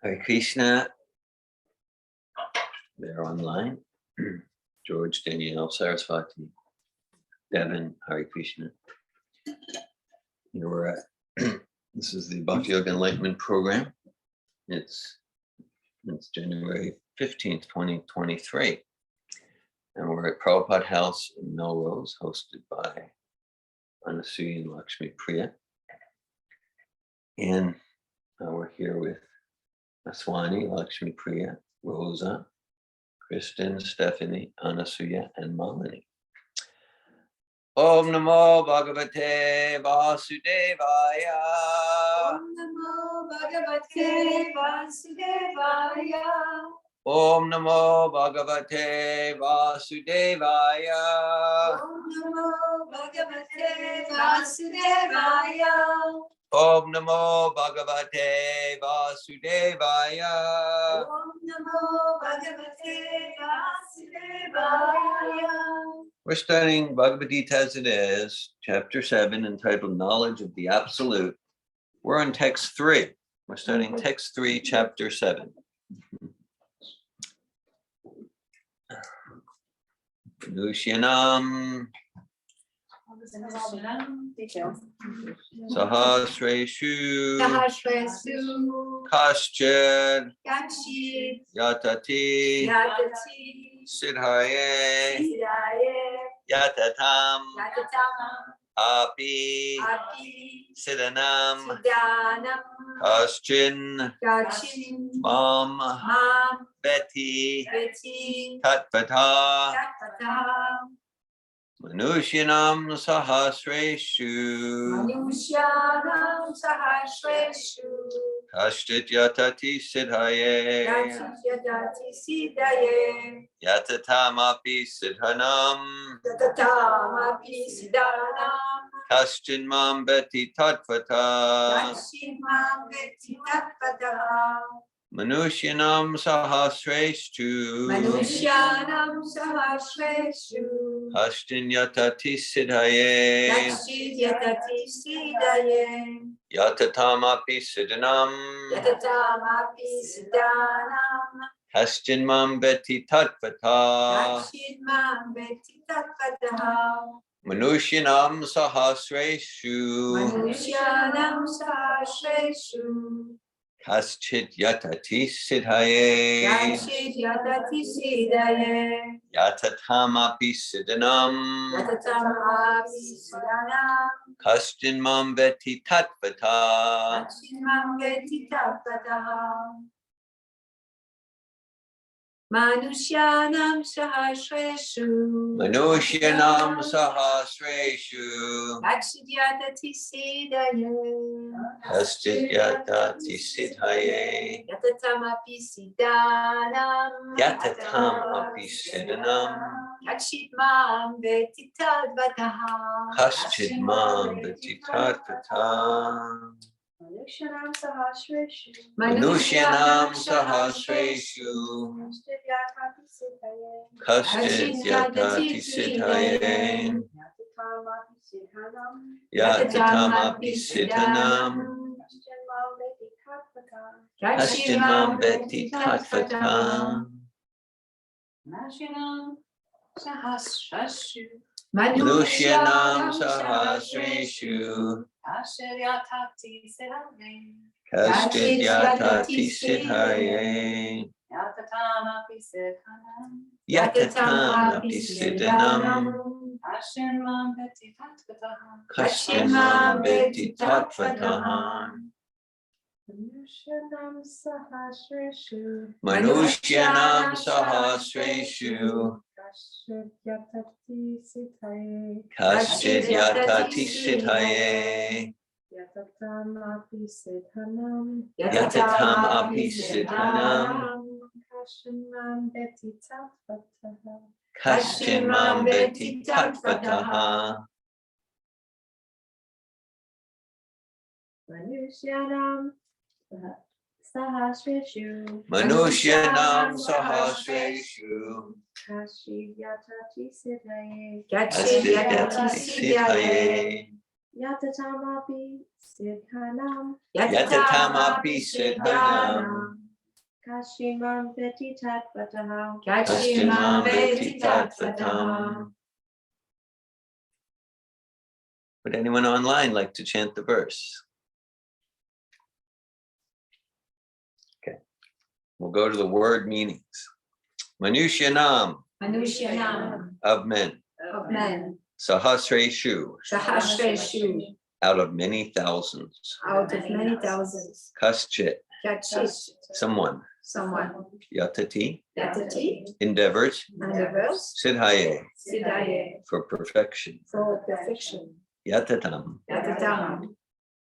Hare Krishna. They're online. George, Danielle, Saraswati, Devin, Hare Krishna. Here we're at. This is the Bhakti Yoga Enlightenment program. It's January 15th, 2023. And we're at Prabhupada House in Melrose, hosted by Anasuya and Lakshmi Priya. And we're here with Aswani, Lakshmi Priya, Rosa, Kristen, Stephanie, Anasuya, and Malini. Om Namo Bhagavate Vasudevaya. Om Namo Bhagavate Vasudevaya. Om Namo Bhagavate Vasudevaya. Om Namo Bhagavate Vasudevaya. Om Namo Bhagavate Vasudevaya. Om Namo Bhagavate Vasudevaya. We're studying Bhagavad Gita as it is, chapter 7, entitled Knowledge of the Absolute. We're on text 3. We're studying text 3, chapter 7. Nusyanam Sahasreshu Kaschir Yatati Siddhaye Yatatam Api Siddhanam Kaschin Mam Beti Tatvata Manusyanam Sahasreshu Kashtit Yatati Siddhaye Yatatamapi Siddhanam Kaschin Mam Beti Tatvata Manusyanam Sahasreshu Kashtin Yatati Siddhaye Yatatamapi Siddhanam Kaschin Mam Beti Tatvata Manusyanam Sahasreshu Kaschit Yatati Siddhaye Yatatamapi Siddhanam Kaschin Mam Beti Tatvata Manusyanam Sahasreshu Kashit Yatati Siddhaye Kaschit Yatati Siddhaye Yatatamapi Siddhanam Kashit Mam Beti Tatvataha Kaschit Mam Beti Tatvata Manusyanam Sahasreshu Kashtit Yatati Siddhaye Yatatamapi Siddhanam Kaschin Mam Beti Tatvata Manusyanam Sahasreshu Kashtit Yatati Siddhaye Yatatamapi Siddhanam Kaschin Mam Beti Tatvata Manusyanam Sahasreshu Kashtit Yatati Siddhaye Yatatamapi Siddhanam Kaschin Mam Beti Tatvataha Manusyanam Sahasreshu Kashit Yatati Siddhaye Yatatamapi Siddhanam Kashimam Veti Tatvataha. Kashtimam Veti Tattvatam. Would anyone online like to chant the verse? Okay, we'll go to the word meanings. Manushyanam, Manushyanam, of men. of men. Sahasreshu, Sahasreshu, out of many thousands. out of many thousands. Kaschit, Kachit, someone. someone. Yatati, Yatati, endeavors. endeavors. Sidhaye, Siddhaye, for perfection. for perfection. Yatatam, Yatatam,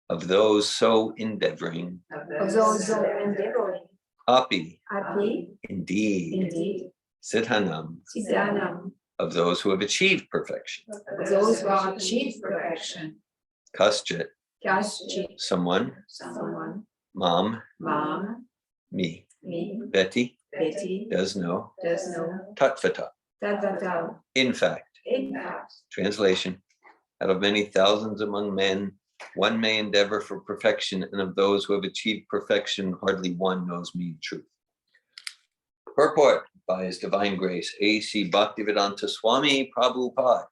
of those so endeavoring. of those who endeavoring. Api, Api, indeed. indeed. Siddhanam, Siddhanam, of those who have achieved perfection. of those who have achieved perfection. Kaschit, Kashchit, someone. someone. Mam, Mam, me. me. Betty, Betty, does know. does know. Tatvata, Tadvata, in fact. in fact. Translation, out of many thousands among men, one may endeavor for perfection, and of those who have achieved perfection, hardly one knows me in truth. Purport by His Divine Grace, A.C. Bhaktivedanta Swami Prabhupada.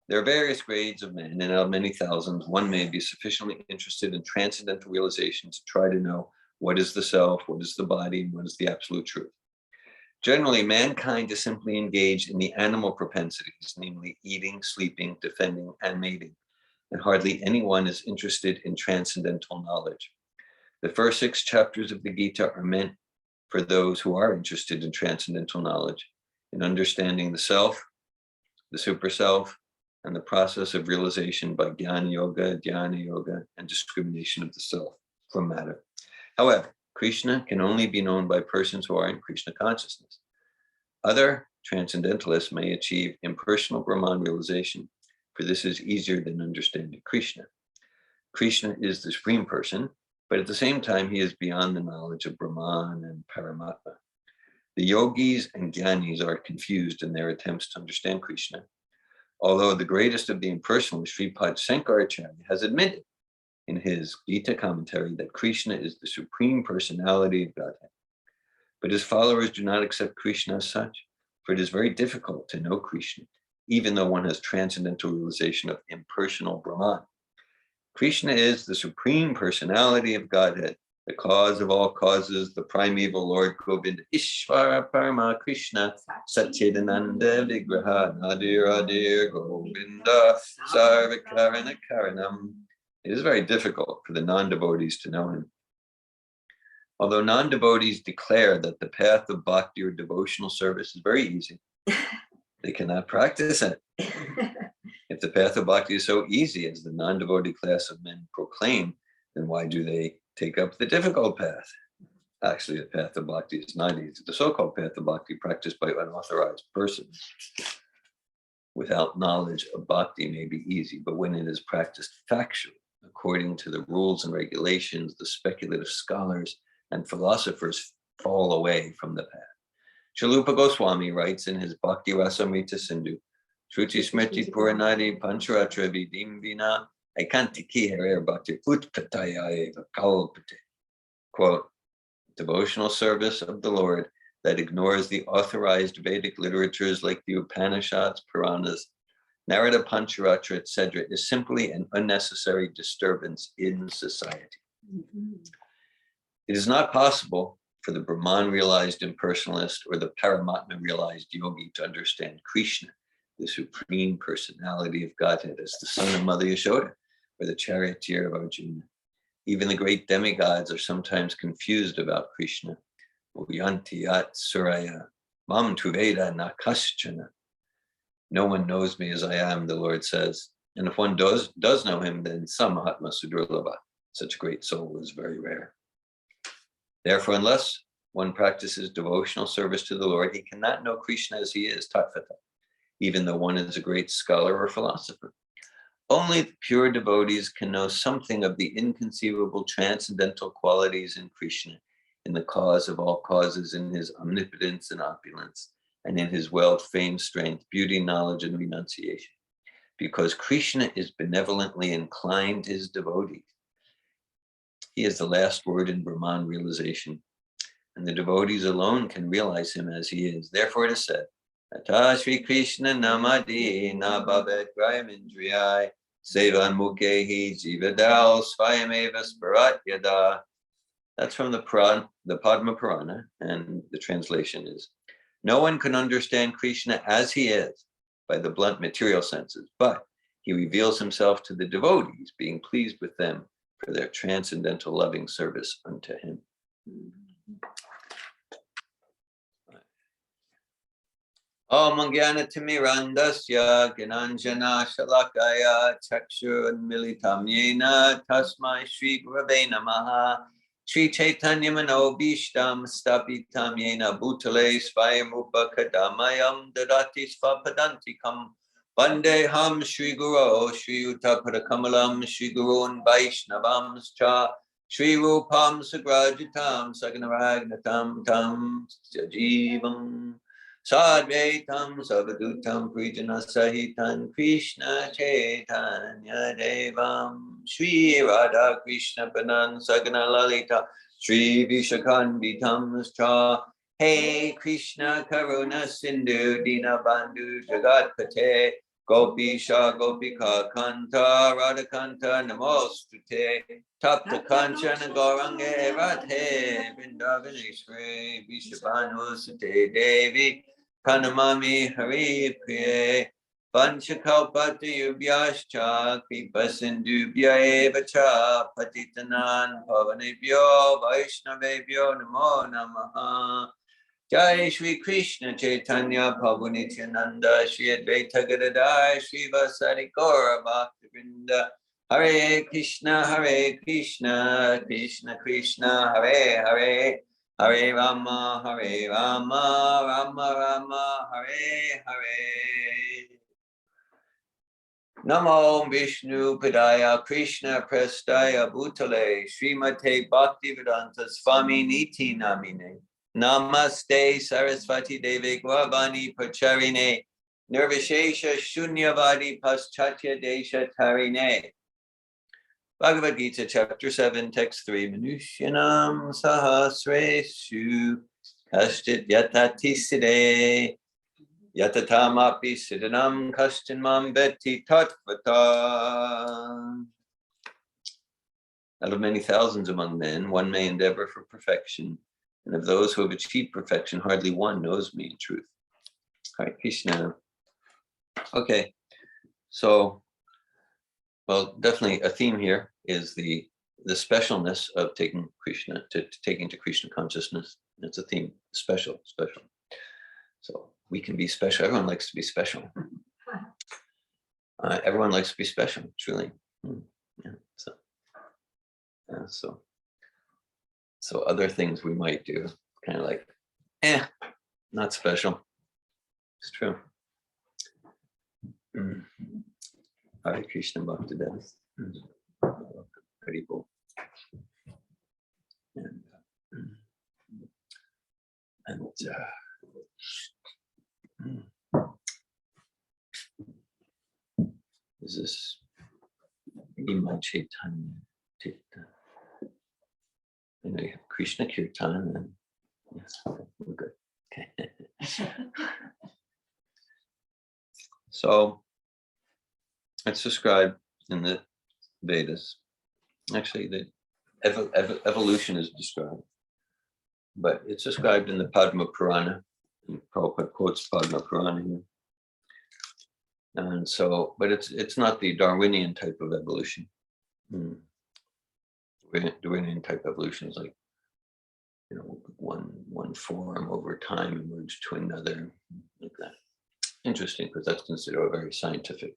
There are various grades of men, and out of many thousands, one may be sufficiently interested in transcendental realization to try to know what is the self, what is the body, and what is the absolute truth. Generally, mankind is simply engaged in the animal propensities, namely eating, sleeping, defending, and mating, and hardly anyone is interested in transcendental knowledge. The first 6 chapters of the Gita are meant for those who are interested in transcendental knowledge, in understanding the self, the super self, and the process of realization by Jnana Yoga, Dhyana Yoga, and discrimination of the self from matter. However, Krishna can only be known by persons who are in Krishna consciousness. Other transcendentalists may achieve impersonal Brahman realization, for this is easier than understanding Krishna. Krishna is the Supreme Person, but at the same time, he is beyond the knowledge of Brahman and Paramatma. The yogis and jnanis are confused in their attempts to understand Krishna, although the greatest of the impersonalists, Sripad Sankaracharya, has admitted in his Gita commentary that Krishna is the Supreme Personality of Godhead. But his followers do not accept Krishna as such, for it is very difficult to know Krishna, even though one has transcendental realization of impersonal Brahman. Krishna is the Supreme Personality of Godhead, the cause of all causes, the primeval Lord Govinda, Ishvara Parama Krishna, Satchidananda Vigraha, Nadir Adir Govinda, Sarvakarana Karanam. It is very difficult for the non-devotees to know him. Although non-devotees declare that the path of bhakti or devotional service is very easy, they cannot practice it. If the path of bhakti is so easy as the non-devotee class of men proclaim, then why do they take up the difficult path? Actually, the path of bhakti is not easy. The so-called path of bhakti practiced by unauthorized persons without knowledge of bhakti may be easy, but when it is practiced factually, according to the rules and regulations, the speculative scholars and philosophers fall away from the path. Chalupa Goswami writes in his Bhakti Rasamrita Sindhu, Shruti Smriti Puranadi Pancharatra Vidim Vina Aikantiki Harer Bhakti Utpataya Eva Kalpate. Quote, devotional service of the Lord that ignores the authorized Vedic literatures like the Upanishads, Puranas, Narada Pancharatra, etc., is simply an unnecessary disturbance in society. Mm-hmm. It is not possible for the Brahman realized impersonalist or the Paramatma realized yogi to understand Krishna, the Supreme Personality of Godhead, as the son of Mother Yashoda or the charioteer of Arjuna. Even the great demigods are sometimes confused about Krishna. Uyantiyat Suraya, Mam Tuveda Nakaschana. No one knows me as I am, the Lord says. And if one does know him, then Samahatma Sudurlabha, such a great soul, is very rare. Therefore, unless one practices devotional service to the Lord, he cannot know Krishna as he is, Tatvata, even though one is a great scholar or philosopher. Only the pure devotees can know something of the inconceivable transcendental qualities in Krishna, in the cause of all causes, in his omnipotence and opulence, and in his wealth, fame, strength, beauty, knowledge, and renunciation. Because Krishna is benevolently inclined to his devotees. He is the last word in Brahman realization. and the devotees alone can realize him as he is. Therefore it is said, Ata Shri Krishna Namadi Na Bhavet Grayamindriyai Sevan Mukehi Jivadal Svayameva Sparat Yada. That's from the Padma Purana, and the translation is, no one can understand Krishna as he is by the blunt material senses, but he reveals himself to the devotees, being pleased with them for their transcendental loving service unto him. Om Jnana Timirandasya Gyananjana Shalakaya Chakshur Militam Yena Tasmai Shri Gurave Namaha Shri Chaitanya Mano Bhishtam Stapitam Yena Bhutale Svayamupa Kadamayam Dadati Svapadantikam Vandeham Shri Guru Shri Uttapadakamalam Shri Gurun Vaishnavam Cha Shri Rupam Sagrajitam Saganaragnatam Tam Sajivam Sadvaitam Savadutam Prijana Sahitan Krishna Chaitanya Devam Shri Radha Krishna Panan Sagana Lalita Shri Vishakanvitam Cha Hey Krishna Karuna Sindhu Dina Bandhu Jagatpate Gopisha Gopika Kanta Radha Kanta Namostute Tapta Kanchana Gaurange Radhe Vrindavaneshwari Vishabhanu Sute Devi Kanamami Hari Priye Panchakalpati Yubhyascha Kripa Sindhubhya Evacha Patitanan Pavanebhyo Vaishnavebhyo Namo Namaha Jai Shri Krishna Chaitanya Prabhu Nityananda Shri Advaita Gadadai Shri Vasari Gaura Bhaktivinoda Hare Krishna Krishna Krishna Hare Hare Hare Rama Rama Rama Hare Hare Namo Vishnu Padaya Krishna Prestaya Bhutale Srimate Bhaktivedanta Swami Niti Namine Namaste Sarasvati Devi Gravani Pracharine Nirvishesha Shunyavadi Paschatya Desha Tarine. Bhagavad Gita chapter 7 text 3 Manushyanam Sahasreshu Kashtit Yatati Siddhe Yatatamapi Siddhanam Kashtin Mam Veti Tatvata. Out of many thousands among men, one may endeavor for perfection. And of those who have achieved perfection, hardly one knows me in truth. Hare Krishna. Okay, so, well, definitely a theme here is the specialness of taking Krishna, taking to Krishna consciousness. It's a theme, special. So we can be special. Everyone likes to be special. Everyone likes to be special, truly. Yeah, so other things we might do, kind of like, not special. It's true. Hare Krishna Bhaktivedanta. Very cool. Is this Ima Chaitanya? You know, you have Krishna Kirtan, and yes, we're good. Okay. So it's described in the Vedas. Actually, the evolution is described, but it's described in the Padma Purana. And Prabhupada quotes Padma Purana here. And so, but it's not the Darwinian type of evolution. Darwinian type evolution is like, you know, one form over time emerged to another, like that. Interesting, because that's considered a very scientific,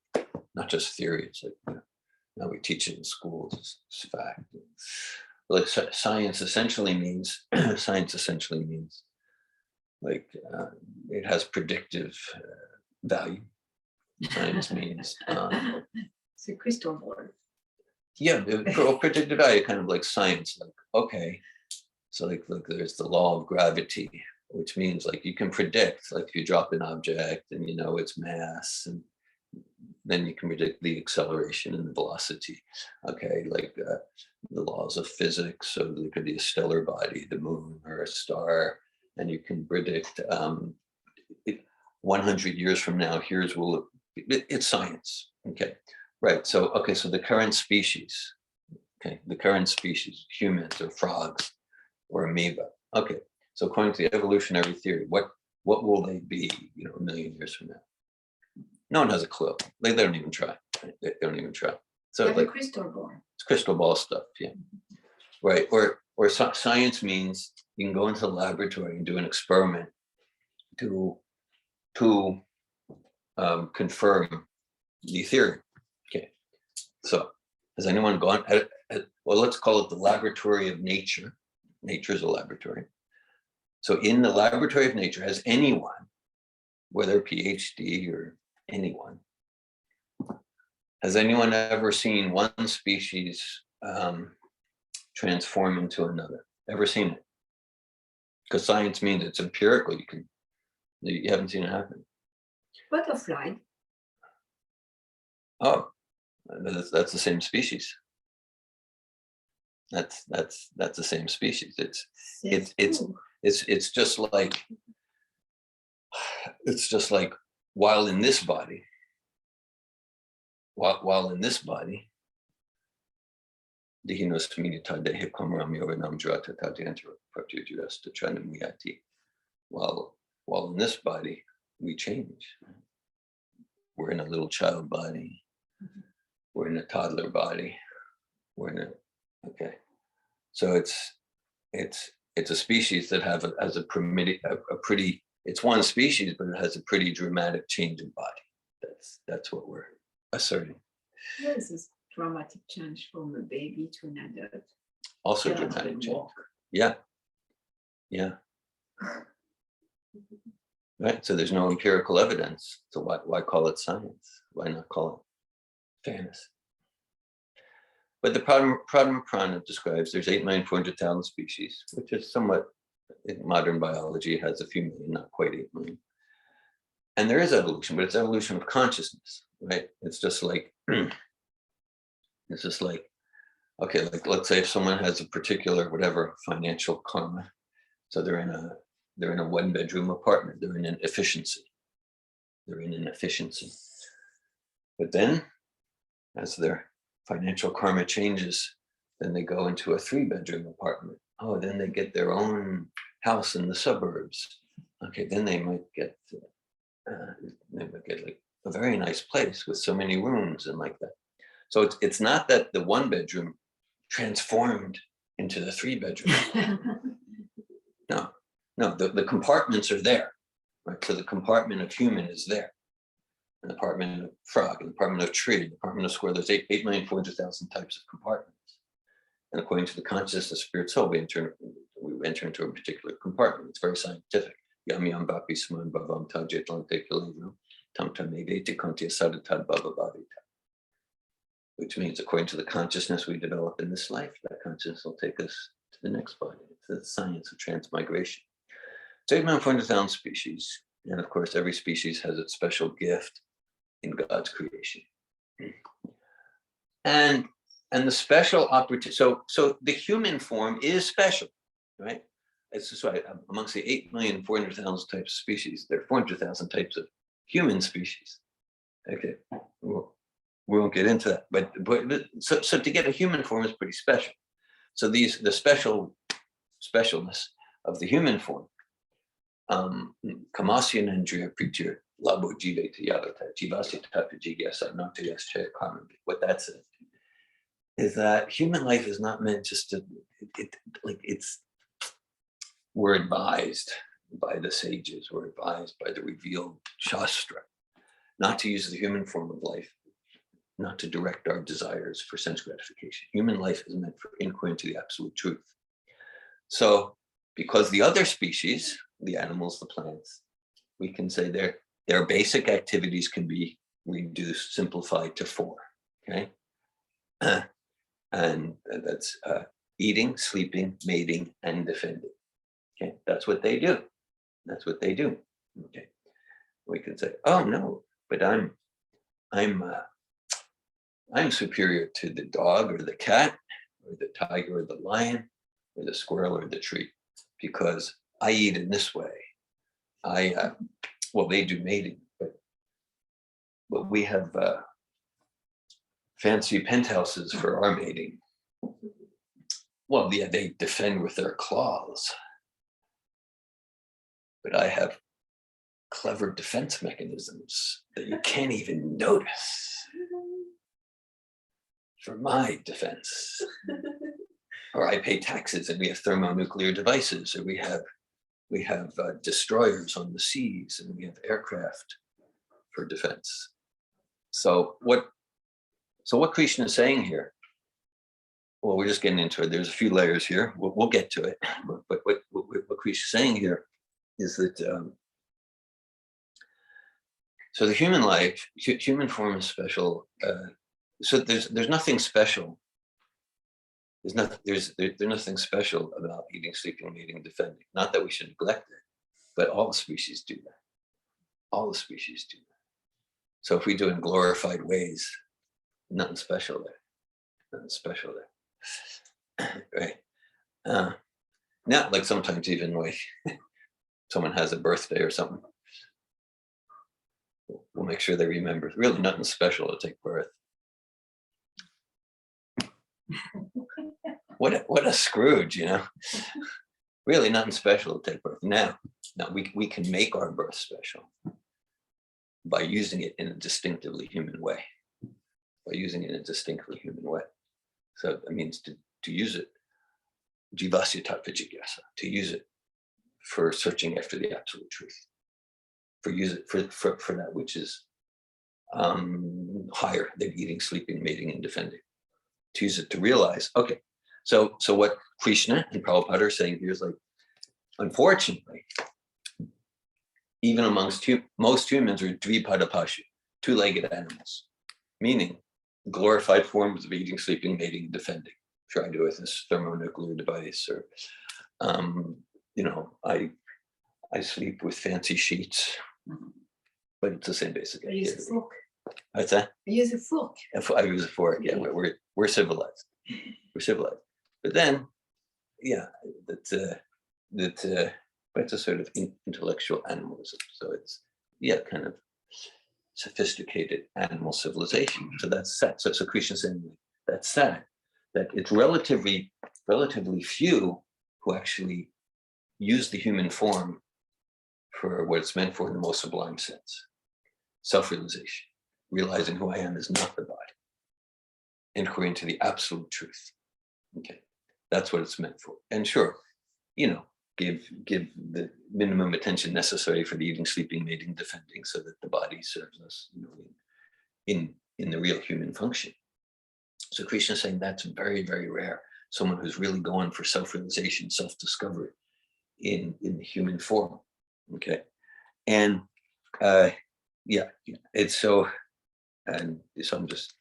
not just theory. It's like, you know, now we teach it in schools. It's fact. Like science essentially means like it has predictive value. Science means it's a crystal board. Yeah, predictive value, kind of like science. Like, okay, so like there's the law of gravity, which means like you can predict, like if you drop an object and you know its mass, and then you can predict the acceleration and velocity. Okay, like the laws of physics. So there could be a stellar body, the moon or a star, and you can predict 100 years from now, it's science. Okay, right. So, okay, so the current species, humans or frogs or amoeba. Okay, so according to the evolutionary theory, what will they be, a million years from now? No one has a clue. They don't even try. Right? They don't even try. So Like a crystal ball. it's crystal ball stuff, yeah. Right. Or science means you can go into the laboratory and do an experiment to confirm the theory. Okay. So has anyone gone? Well, let's call it the laboratory of nature. Nature is a laboratory. So in the laboratory of nature, has anyone, whether PhD or anyone, has anyone ever seen one species transform into another? Ever seen it? Because science means it's empirical. You haven't seen it happen. Butterfly. Oh, that's the same species. That's the same species. It's just like while in this body, Dihinos minita dehe komram yoganam drata tadyantra pratyujurasta chanamuyati. While in this body, we change. We're in a little child body. We're in a toddler body. Okay. So it's a species that has a pretty, it's one species, but it has a pretty dramatic change in body. That's what we're asserting. This is dramatic change from a baby to an adult. Also dramatic change. Yeah. Right. So there's no empirical evidence. So why call it science? Why not call it fantasy? But the Pradma Purana describes there's 8,400,000 species, which is somewhat, in modern biology, it has a few million, not quite 8 million. And there is evolution, but it's evolution of consciousness, right? It's just like, okay, like let's say if someone has a particular, whatever, financial karma. So they're in a 1-bedroom apartment, they're in an efficiency. But then as their financial karma changes, then they go into a 3-bedroom apartment. Oh, then they get their own house in the suburbs. Okay, then they might get like a very nice place with so many rooms and like that. So it's not that the 1-bedroom transformed into the 3-bedroom. No, the compartments are there, right? So the compartment of human is there. An apartment of frog, an apartment of tree, an apartment of square. There's 8,400,000 types of compartments. And according to the consciousness of spirit soul, we enter into a particular compartment. It's very scientific. Yam yam bapi sman bhavam tajet lante kilavram tam tam edete kanti asadatad bhava bhavita. Which means according to the consciousness we develop in this life, that consciousness will take us to the next body. It's the science of transmigration. It's 8,400,000 species. And of course, every species has its special gift in God's creation. And the special opportunity, so the human form is special, right? It's just right. Amongst the 8,400,000 types of species, there are 400,000 types of human species. Okay, we won't get into that, but so to get a human form is pretty special. So the specialness of the human form, Kamasya Nandriya Pritir Labo Jive to Yavata Jivasi Tata Jigyasa Nanta Yascha Karma. What that says is that human life is not meant just to we're advised by the sages, we're advised by the revealed Shastra, not to use the human form of life, not to direct our desires for sense gratification. Human life is meant for inquiry into the absolute truth. So because the other species, the animals, the plants, we can say their basic activities can be reduced, simplified to 4, okay? And that's eating, sleeping, mating, and defending. Okay, that's what they do. Okay, we can say, oh no, but I'm I'm superior to the dog or the cat or the tiger or the lion or the squirrel or the tree because I eat in this way. Well, they do mating, but we have fancy penthouses for our mating. Well, yeah, they defend with their claws, but I have clever defense mechanisms that you can't even notice for my defense. Or I pay taxes and we have thermonuclear devices, or we have destroyers on the seas, and we have aircraft for defense. So what Krishna is saying here, well, we're just getting into it. There's a few layers here. We'll get to it. But what Krishna is saying here is that so the human life, human form is special. So there's nothing special. There's nothing special about eating, sleeping, mating, defending. Not that we should neglect it, but all the species do that. All the species do that. So if we do it in glorified ways, nothing special there. Nothing special there. Right? Not like sometimes even like someone has a birthday or something. We'll make sure they remember. Really nothing special to take birth. What a Scrooge, you know? Really nothing special to take birth. Now we can make our birth special by using it in a distinctively human way. By using it in a distinctly human way. So that means to use it, jivasya tattva jigyasa, to use it for searching after the absolute truth. For use it for that which is higher than eating, sleeping, mating, and defending. To use it to realize, okay, so what Krishna and Prabhupada are saying here is like, unfortunately, even amongst most humans are dvipada pashu, two-legged animals, meaning glorified forms of eating, sleeping, mating, and defending. Try to do with this thermonuclear device, or I sleep with fancy sheets, but it's the same basic I idea. use a fork. What's that? I use a fork. I use a fork. Yeah, we're civilized. We're civilized. But then, yeah, but it's a sort of intellectual animalism. So it's kind of sophisticated animal civilization. So that's sad. So Krishna's saying that's sad. That it's relatively few who actually use the human form for what it's meant for in the most sublime sense. Self-realization, realizing who I am is not the body. Inquiry into the absolute truth. Okay, that's what it's meant for. And sure, give the minimum attention necessary for the eating, sleeping, mating, defending, so that the body serves us, in the real human function. So Krishna is saying that's very, very rare. Someone who's really going for self-realization, self-discovery in the human form. Okay, and it's so. And so I'm just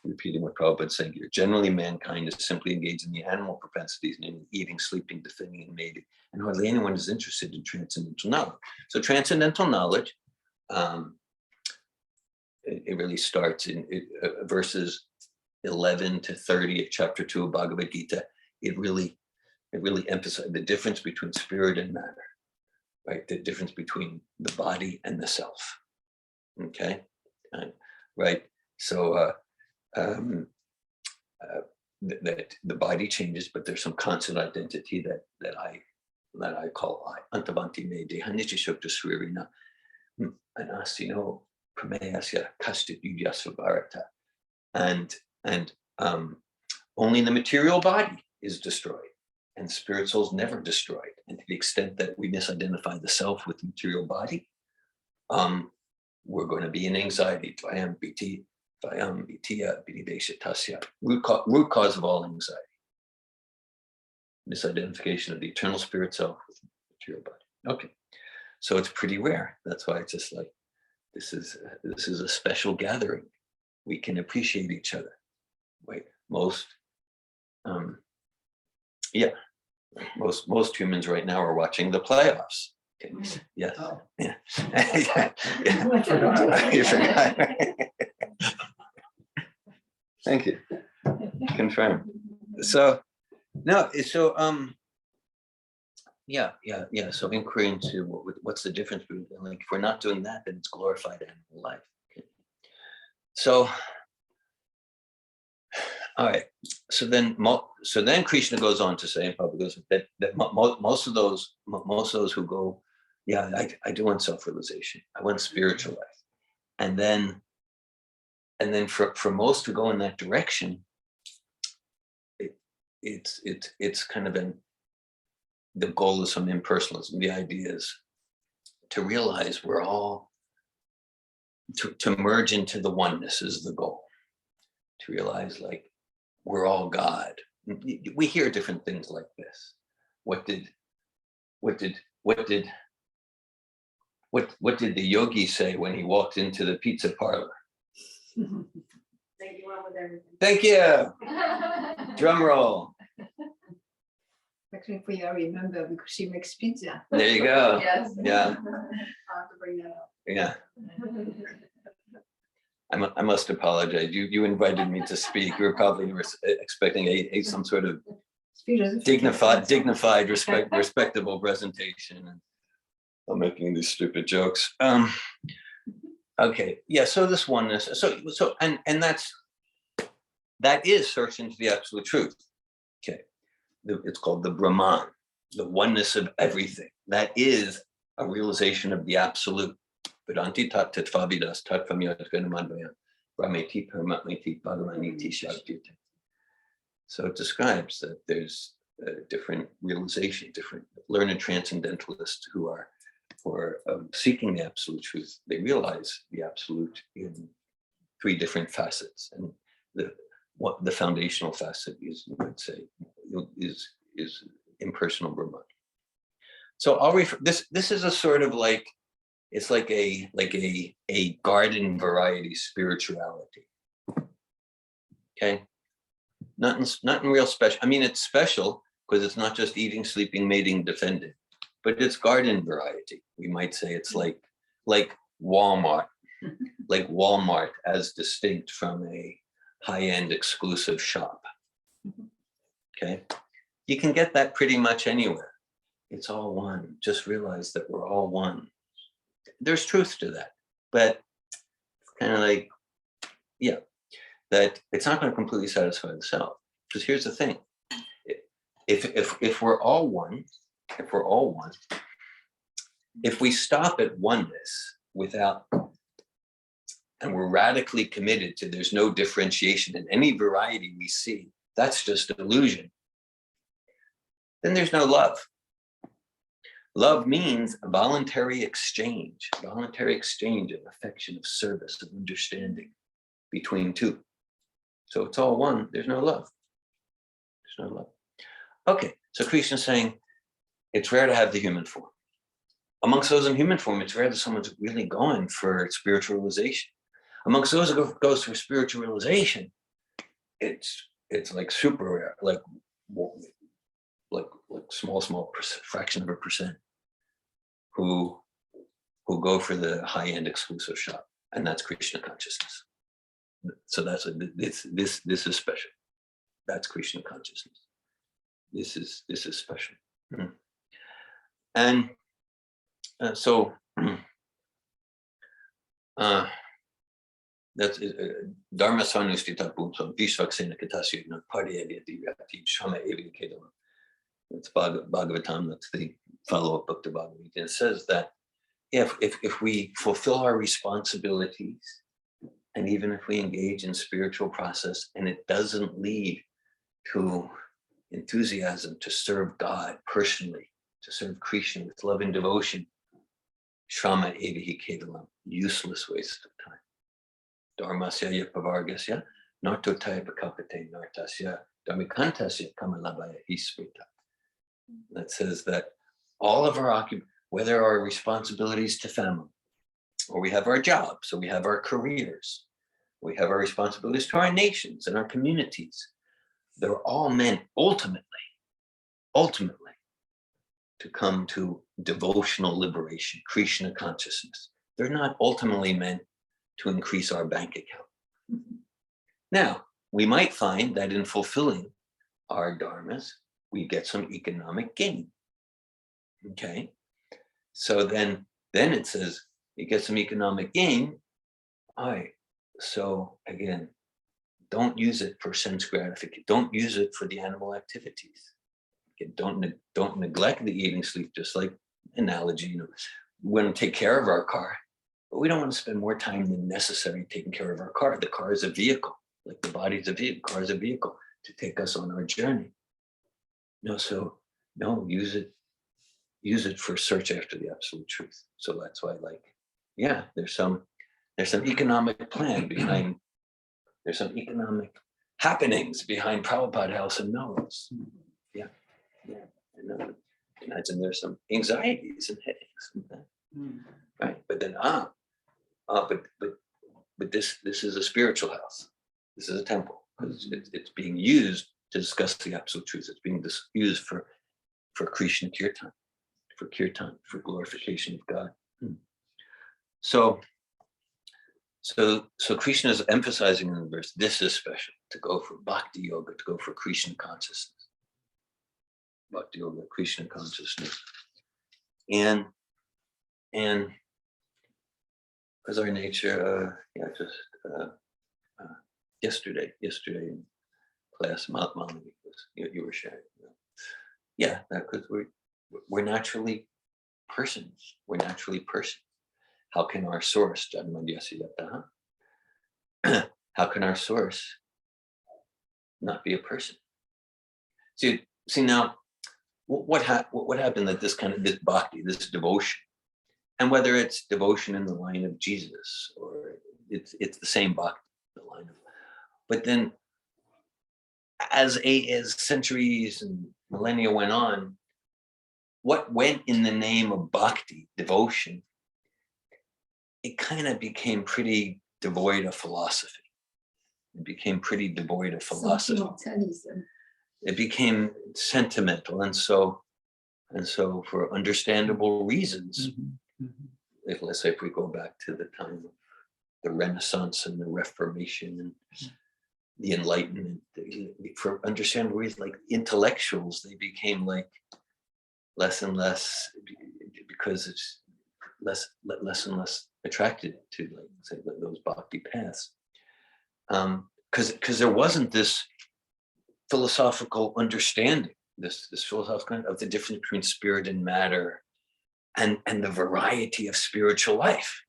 repeating what Prabhupada is saying here. Generally, mankind is simply engaged in the animal propensities, namely eating, sleeping, defending, and mating, and hardly anyone is interested in transcendental knowledge. So transcendental knowledge, it really starts in verses 11 to 30 of chapter 2 of Bhagavad Gita. It really emphasizes the difference between spirit and matter, right? The difference between the body and the self. Okay, right. So that the body changes, but there's some constant identity that I call I. Antavanti me dehaniti shukta sririna anasino prameyasya kastit yudyasva bharata. And only the material body is destroyed, and spirit soul is never destroyed. And to the extent that we misidentify the self with the material body, we're going to be in anxiety. Root cause of all anxiety. Misidentification of the eternal spirit self with the material body. Okay, so it's pretty rare. That's why it's just like this is a special gathering. We can appreciate each other. Right? Most humans right now are watching the playoffs. Okay? Yes. Oh. Yeah. Yeah. I forgot. You forgot. Thank you. Confirm. So no, so yeah. So inquiry into what's the difference between, like, if we're not doing that, then it's glorified animal life. Okay. So all right. So then Krishna goes on to say, and Prabhupada goes, that most of those who go, yeah, I do want self-realization. I want spiritual life. And then for most to go in that direction, it's kind of the goal is some impersonalism. The idea is to realize we're all to merge into the oneness is the goal. To realize, like, we're all God. We hear different things like this. What did the yogi say when he walked into the pizza parlor? Thank you well with everything. Thank you. Drum roll. Actually, for you, I remember because she makes pizza. There you go. Yes. Yeah. I'll have to bring that up. Yeah. I must apologize. You invited me to speak. You were probably expecting some sort of dignified, respectable presentation, and I'm making these stupid jokes. Okay, yeah. So this oneness. So and that is search into the absolute truth. Okay, it's called the Brahman, the oneness of everything. That is a realization of the absolute. Vedanti tat tatvavidas tattvamyadganamandvayam brahmeti paramatmeti bhagavaniti shakti. So it describes that there's different realization, different learned transcendentalists who are seeking the absolute truth. They realize the absolute in three different facets, and the foundational facet is, you might say, is impersonal Brahman. So I'll refer. This is a sort of like, it's like a garden variety spirituality. Okay, nothing real special. I mean, it's special because it's not just eating, sleeping, mating, defending, but it's garden variety. We might say it's like Walmart, like Walmart as distinct from a high-end exclusive shop. Okay, you can get that pretty much anywhere. It's all one. Just realize that we're all one. There's truth to that, but it's kind of like, yeah, that it's not going to completely satisfy the self. Because here's the thing: if we're all one, if we stop at oneness and we're radically committed to there's no differentiation in any variety we see, that's just an illusion. Then there's no love. Love means a voluntary exchange of affection, of service, of understanding between two. So it's all one. There's no love. There's no love. Okay, so Krishna's saying it's rare to have the human form. Amongst those in human form, it's rare that someone's really going for spiritual realization. Amongst those who goes for spiritual realization, it's like super rare, like small fraction of a percent who go for the high-end exclusive shop, and that's Krishna consciousness. So that's this is special. That's Krishna consciousness. This is special. And so that's Dharma Sanustita Pumsam Vishvaksena Katasya Pariyadya Divyati Shama Evi Kedam. It's Bhagavatam, that's the follow-up book to Bhagavad Gita. It says that if we fulfill our responsibilities, and even if we engage in spiritual process and it doesn't lead to enthusiasm to serve God personally, to serve Krishna with love and devotion, Shrama Evihi Kedalam, useless waste of time. Dharmasya Yapavargasya, Nartotaya Pakapate Nartasya, Dharmikantasya Kamalabaya Hisvita. That says that all of our whether our responsibilities to family, or we have our jobs, or we have our careers, we have our responsibilities to our nations and our communities, they're all meant ultimately to come to devotional liberation, Krishna consciousness. They're not ultimately meant to increase our bank account. Now, we might find that in fulfilling our dharmas, we get some economic gain. Okay, so then it says you get some economic gain. All right, so again, don't use it for sense gratification. Don't use it for the animal activities. Okay, don't neglect the eating, sleep. Just like analogy, we want to take care of our car, but we don't want to spend more time than necessary taking care of our car. The car is a vehicle, like the body's a vehicle. Car is a vehicle to take us on our journey. So use it for search after the absolute truth. So that's why, there's some economic plan behind. There's some economic happenings behind Prabhupada House in Melrose. Yeah. Imagine there's some anxieties and headaches and that. Right? But then but this is a spiritual house. This is a temple because it's being used to discuss the absolute truth. It's being used for Krishna kirtan, for glorification of God. So Krishna is emphasizing in the verse, this is special, to go for bhakti yoga, to go for Krishna consciousness. Bhakti yoga, Krishna consciousness. And as our nature, yesterday in class, Malini, you were sharing. Because we're naturally persons. We're naturally persons. How can our source, how can our source not be a person? See now, what happened that this bhakti, this devotion, and whether it's devotion in the line of Jesus or it's the same bhakti, the line of, but then as centuries and millennia went on, what went in the name of bhakti, devotion, it kind of became pretty devoid of philosophy. It became pretty devoid of philosophy. It became sentimental, and so for understandable reasons. Let's say if we go back to the time of the Renaissance and the Reformation and the Enlightenment, for understandable reasons, like intellectuals, they became like less and less, because it's less and less attracted to, like, say, those bhakti paths, because there wasn't this philosophical understanding, this philosophical of the difference between spirit and matter, and the variety of spiritual life.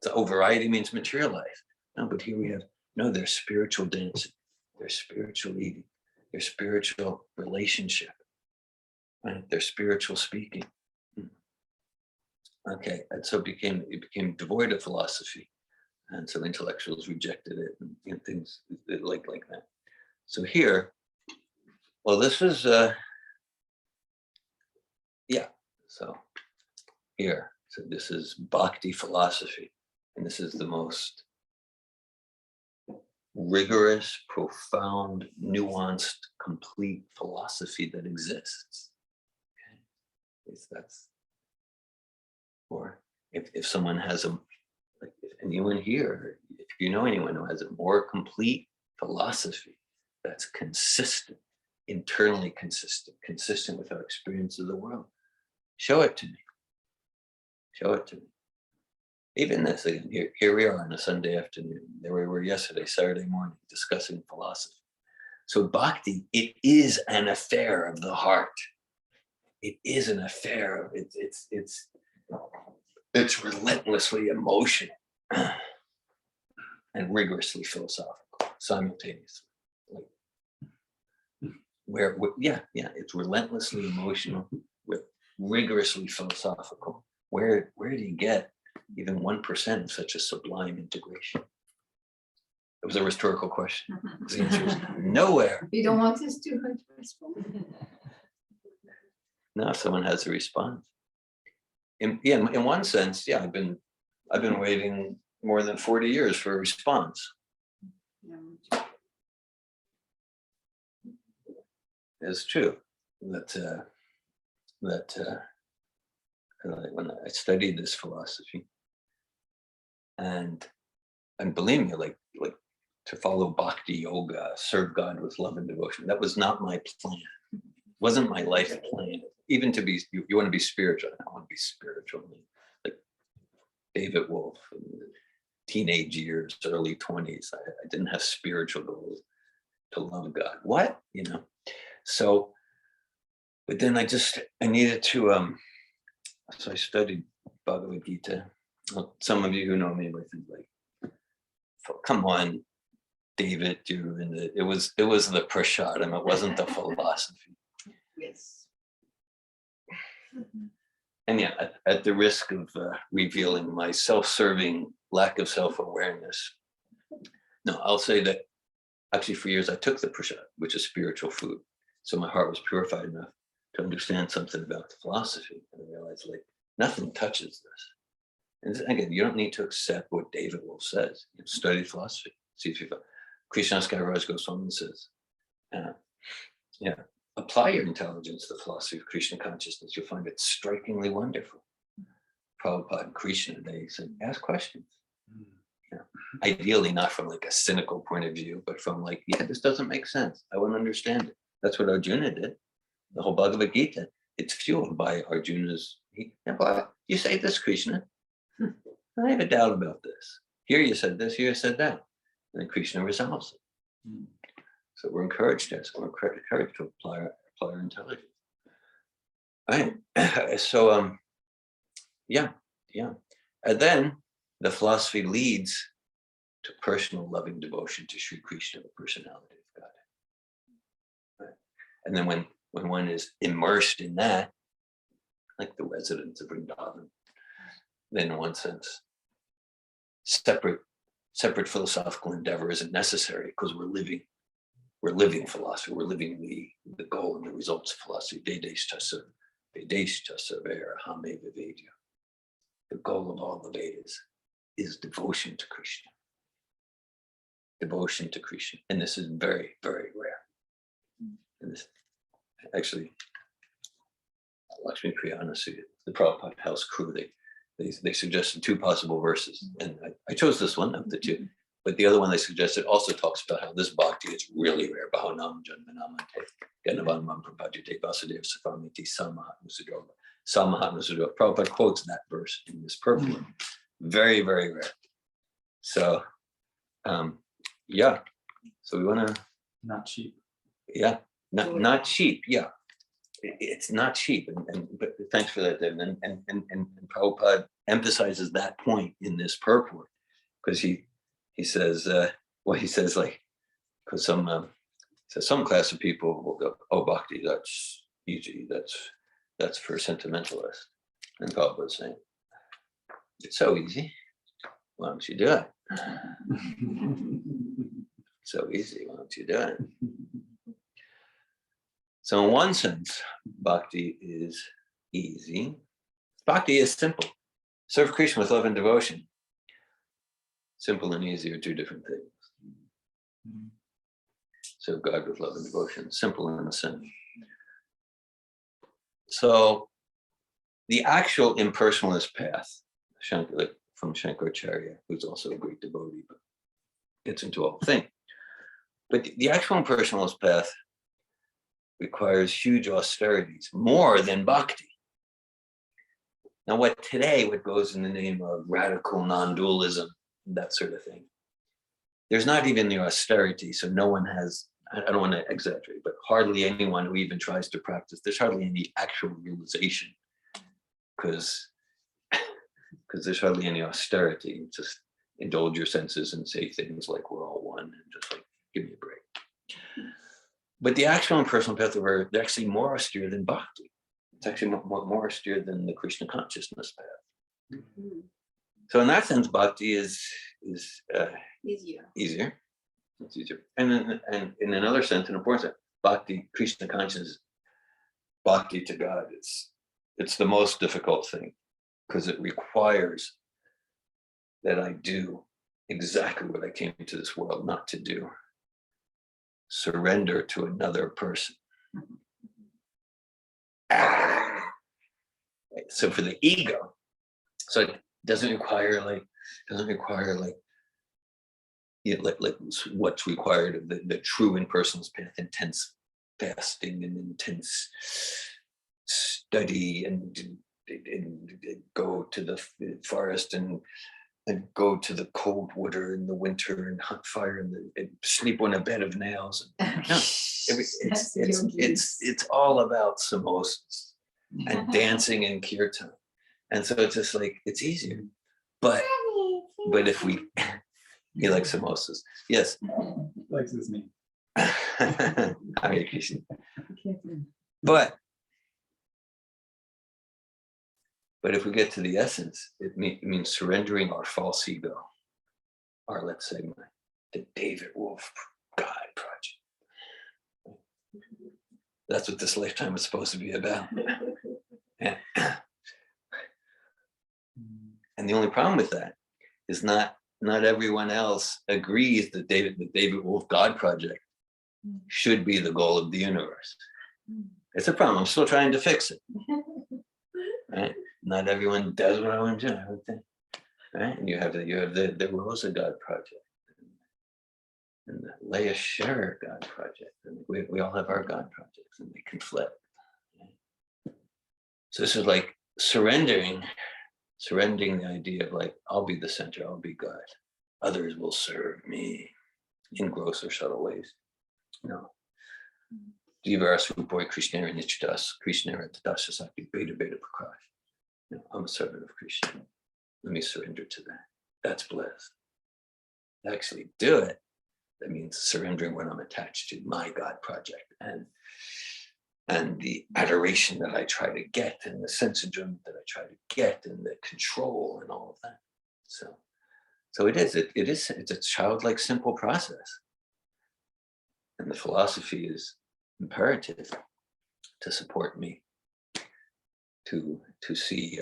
So variety means material life. No, but here we have, there's spiritual dancing, there's spiritual eating, there's spiritual relationship, right? There's spiritual speaking. Okay, and so it became devoid of philosophy, and so intellectuals rejected it, and things like that. So here, well, this is so here, so this is bhakti philosophy, and this is the most rigorous, profound, nuanced, complete philosophy that exists. Okay, that's. Or if someone has if anyone here, if you know anyone who has a more complete philosophy that's consistent, internally consistent with our experience of the world, show it to me. Show it to me. Even this, again, here we are on a Sunday afternoon. There we were yesterday, Saturday morning, discussing philosophy. So bhakti, it is an affair of the heart. It is an affair of it's relentlessly emotional and rigorously philosophical simultaneously. It's relentlessly emotional with rigorously philosophical. Where do you get even 1% of such a sublime integration? It was a rhetorical question. The answer is nowhere. You don't want us to respond? Now, if someone has a response. In one sense, I've been waiting more than 40 years for a response. It's true that when I studied this philosophy, and believe me, like to follow bhakti yoga, serve God with love and devotion. That was not my plan. Wasn't my life plan. Even to be, you want to be spiritual. I want to be spiritual. Like David Wolf, in the teenage years, early 20s. I didn't have spiritual goals to love God. What? So, but then I needed to, so I studied Bhagavad Gita. Well, some of you who know me might think like, come on, David, it was the prasadam, it wasn't the philosophy. Yes. And yeah, at the risk of revealing my self-serving lack of self-awareness, no, I'll say that actually for years I took the prasad, which is spiritual food. So my heart was purified enough to understand something about the philosophy. And I realized like nothing touches this. And again, you don't need to accept what David Wolf says. Study philosophy. See if you Krishna Skyaraj Goswami says, apply your intelligence to the philosophy of Krishna consciousness. You'll find it strikingly wonderful. Prabhupada and Krishna, they said, ask questions. Ideally, not from like a cynical point of view, but from like, this doesn't make sense. I want to understand it. That's what Arjuna did. The whole Bhagavad Gita, it's fueled by Arjuna's, you say this, Krishna. I have a doubt about this. Here you said this, here you said that. And then Krishna resolves it. So we're encouraged we're encouraged to apply our intelligence. All right. So yeah. And then the philosophy leads to personal loving devotion to Sri Krishna, the personality of God. Right. And then when one is immersed in that, like the residents of Vrindavan, then in one sense, separate philosophical endeavor isn't necessary because we're living philosophy. We're living the goal and the results of philosophy. The goal of all the Vedas is devotion to Krishna. Devotion to Krishna. And this is very, very rare. And this actually, Lakshmi Priyanasi, the Prabhupada House crew, they suggested two possible verses. And I chose this one of the two. But the other one they suggested also talks about how this bhakti is really rare. Bhavanam Janmanamante, Ganavanam Prabhajate Vasudeva Safamiti Samahat Nusudova. Prabhupada quotes that verse in this purport. Very, very rare. So, So we want to. Not cheap. Yeah, not cheap. Yeah, it's not cheap. But thanks for that, David. And Prabhupada emphasizes that point in this purport because he says, like, because some class of people will go, oh, bhakti, that's easy, that's for sentimentalists. And Prabhupada's saying, it's so easy, why don't you do it? So easy, why don't you do it? So in one sense, bhakti is easy. Bhakti is simple. Serve Krishna with love and devotion. Simple and easy are two different things. Serve God with love and devotion. Simple in a sense. So the actual impersonalist path, from Shankaracharya, who's also a great devotee, but gets into a whole thing. But the actual impersonalist path requires huge austerities, more than bhakti. Now, what goes in the name of radical non-dualism, that sort of thing, there's not even the austerity, so no one has, I don't want to exaggerate, but hardly anyone who even tries to practice, there's hardly any actual realization, because there's hardly any austerity. Just indulge your senses and say things like we're all one, and just like, give me a break. But the actual impersonal path, they're actually more austere than bhakti. It's actually more austere than the Krishna consciousness path. Mm-hmm. So in that sense, bhakti is Easier. It's easier. And in another sense, an important sense, bhakti, Krishna consciousness, bhakti to God, it's the most difficult thing because it requires that I do exactly what I came into this world not to do. Surrender to another person. Right? So for the ego, so it doesn't require like what's required of the true in-person's path, intense fasting and intense study and go to the forest and go to the cold water in the winter and hunt fire and sleep on a bed of nails. No, it's all about samosas and dancing and kirtan. And so it's just like, it's easier. But if we, he likes samosas. Yes. Likes his name. Hare Krishna. But if we get to the essence, it means surrendering our false ego, our, let's say, the David Wolf God project. That's what this lifetime is supposed to be about. And the only problem with that is not everyone else agrees that the David Wolf God project should be the goal of the universe. It's a problem. I'm still trying to fix it. Right? Not everyone does what I want to do, I would think. Right? And you have the Rosa God project and the Leah Scherer God project. And we all have our God projects and they conflict. Right? So this is like surrendering the idea of like, I'll be the center, I'll be God. Others will serve me in gross or subtle ways. No. Dhira Svupoi Krishnera Nichidas, Krishnera Tadasya Sakti Beta Beta Prakash. No, I'm a servant of Krishna. Let me surrender to that. That's bliss. Actually do it. That means surrendering when I'm attached to my God project and the adoration that I try to get and the sense of enjoyment that I try to get and the control and all of that. So it's a childlike simple process. And the philosophy is imperative to support me to see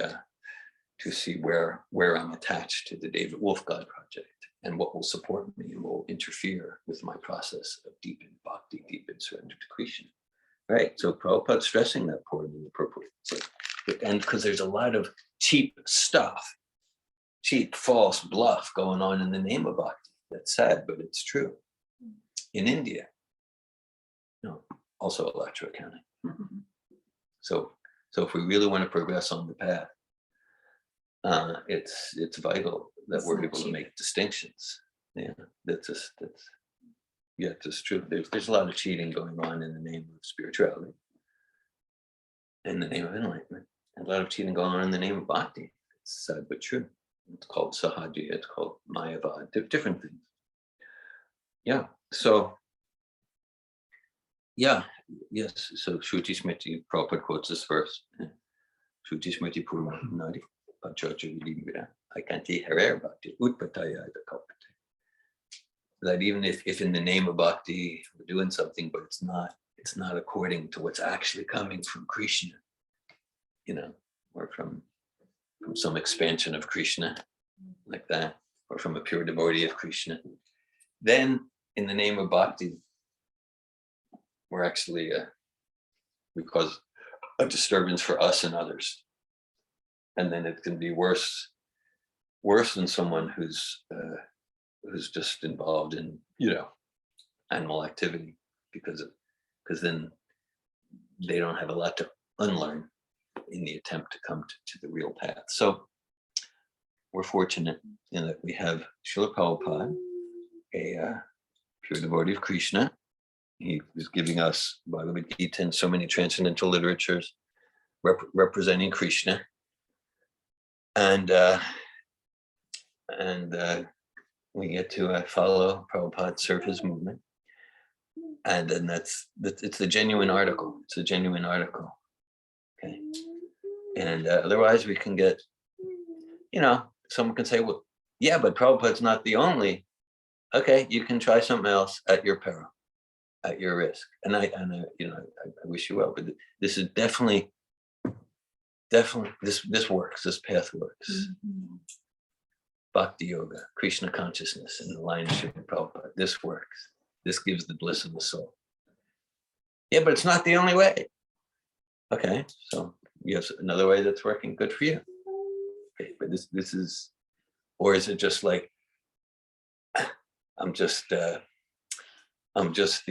where I'm attached to the David Wolf God project and what will support me and will interfere with my process of deepened bhakti, deepened surrender to Krishna. Right? So Prabhupada's stressing that point in the purport. And because there's a lot of cheap stuff, cheap, false bluff going on in the name of bhakti. That's sad, but it's true. In India, also electro accounting. So if we really want to progress on the path, it's vital that we're able to make distinctions. Yeah, that's true. There's a lot of cheating going on in the name of spirituality, in the name of enlightenment, and a lot of cheating going on in the name of bhakti. It's sad but true. It's called sahaja, it's called mayavad, different things. Yeah, so yeah, yes, so Shruti Smriti, Prabhupada quotes this verse, Shruti Smriti Purma Nadi, Pachocha Vidimvira, Ikanti Harer Bhakti, Utpataya Kalpate. That even if in the name of bhakti we're doing something, but it's not according to what's actually coming from Krishna, or from some expansion of Krishna like that, or from a pure devotee of Krishna, then in the name of bhakti, we're actually we cause a disturbance for us and others, and then it can be worse than someone who's just involved in animal activity, because then they don't have a lot to unlearn in the attempt to come to the real path. So we're fortunate in that we have Srila Prabhupada, a pure devotee of Krishna. He is giving us Bhagavad Gita and so many transcendental literatures representing Krishna, and we get to follow Prabhupada, serve his movement, and then it's the genuine article. It's a genuine article. Okay, and otherwise we can get, someone can say, well, yeah, but Prabhupada's not the only. Okay, you can try something else at your peril, at your risk. And I wish you well, but this is definitely this works. This path works. Bhakti yoga, Krishna consciousness, and the lionship of Prabhupada. This works. This gives the bliss of the soul. Yeah, but it's not the only way. Okay, so you have another way that's working, good for you. Okay, but this is, or is it just like, I'm just the, let's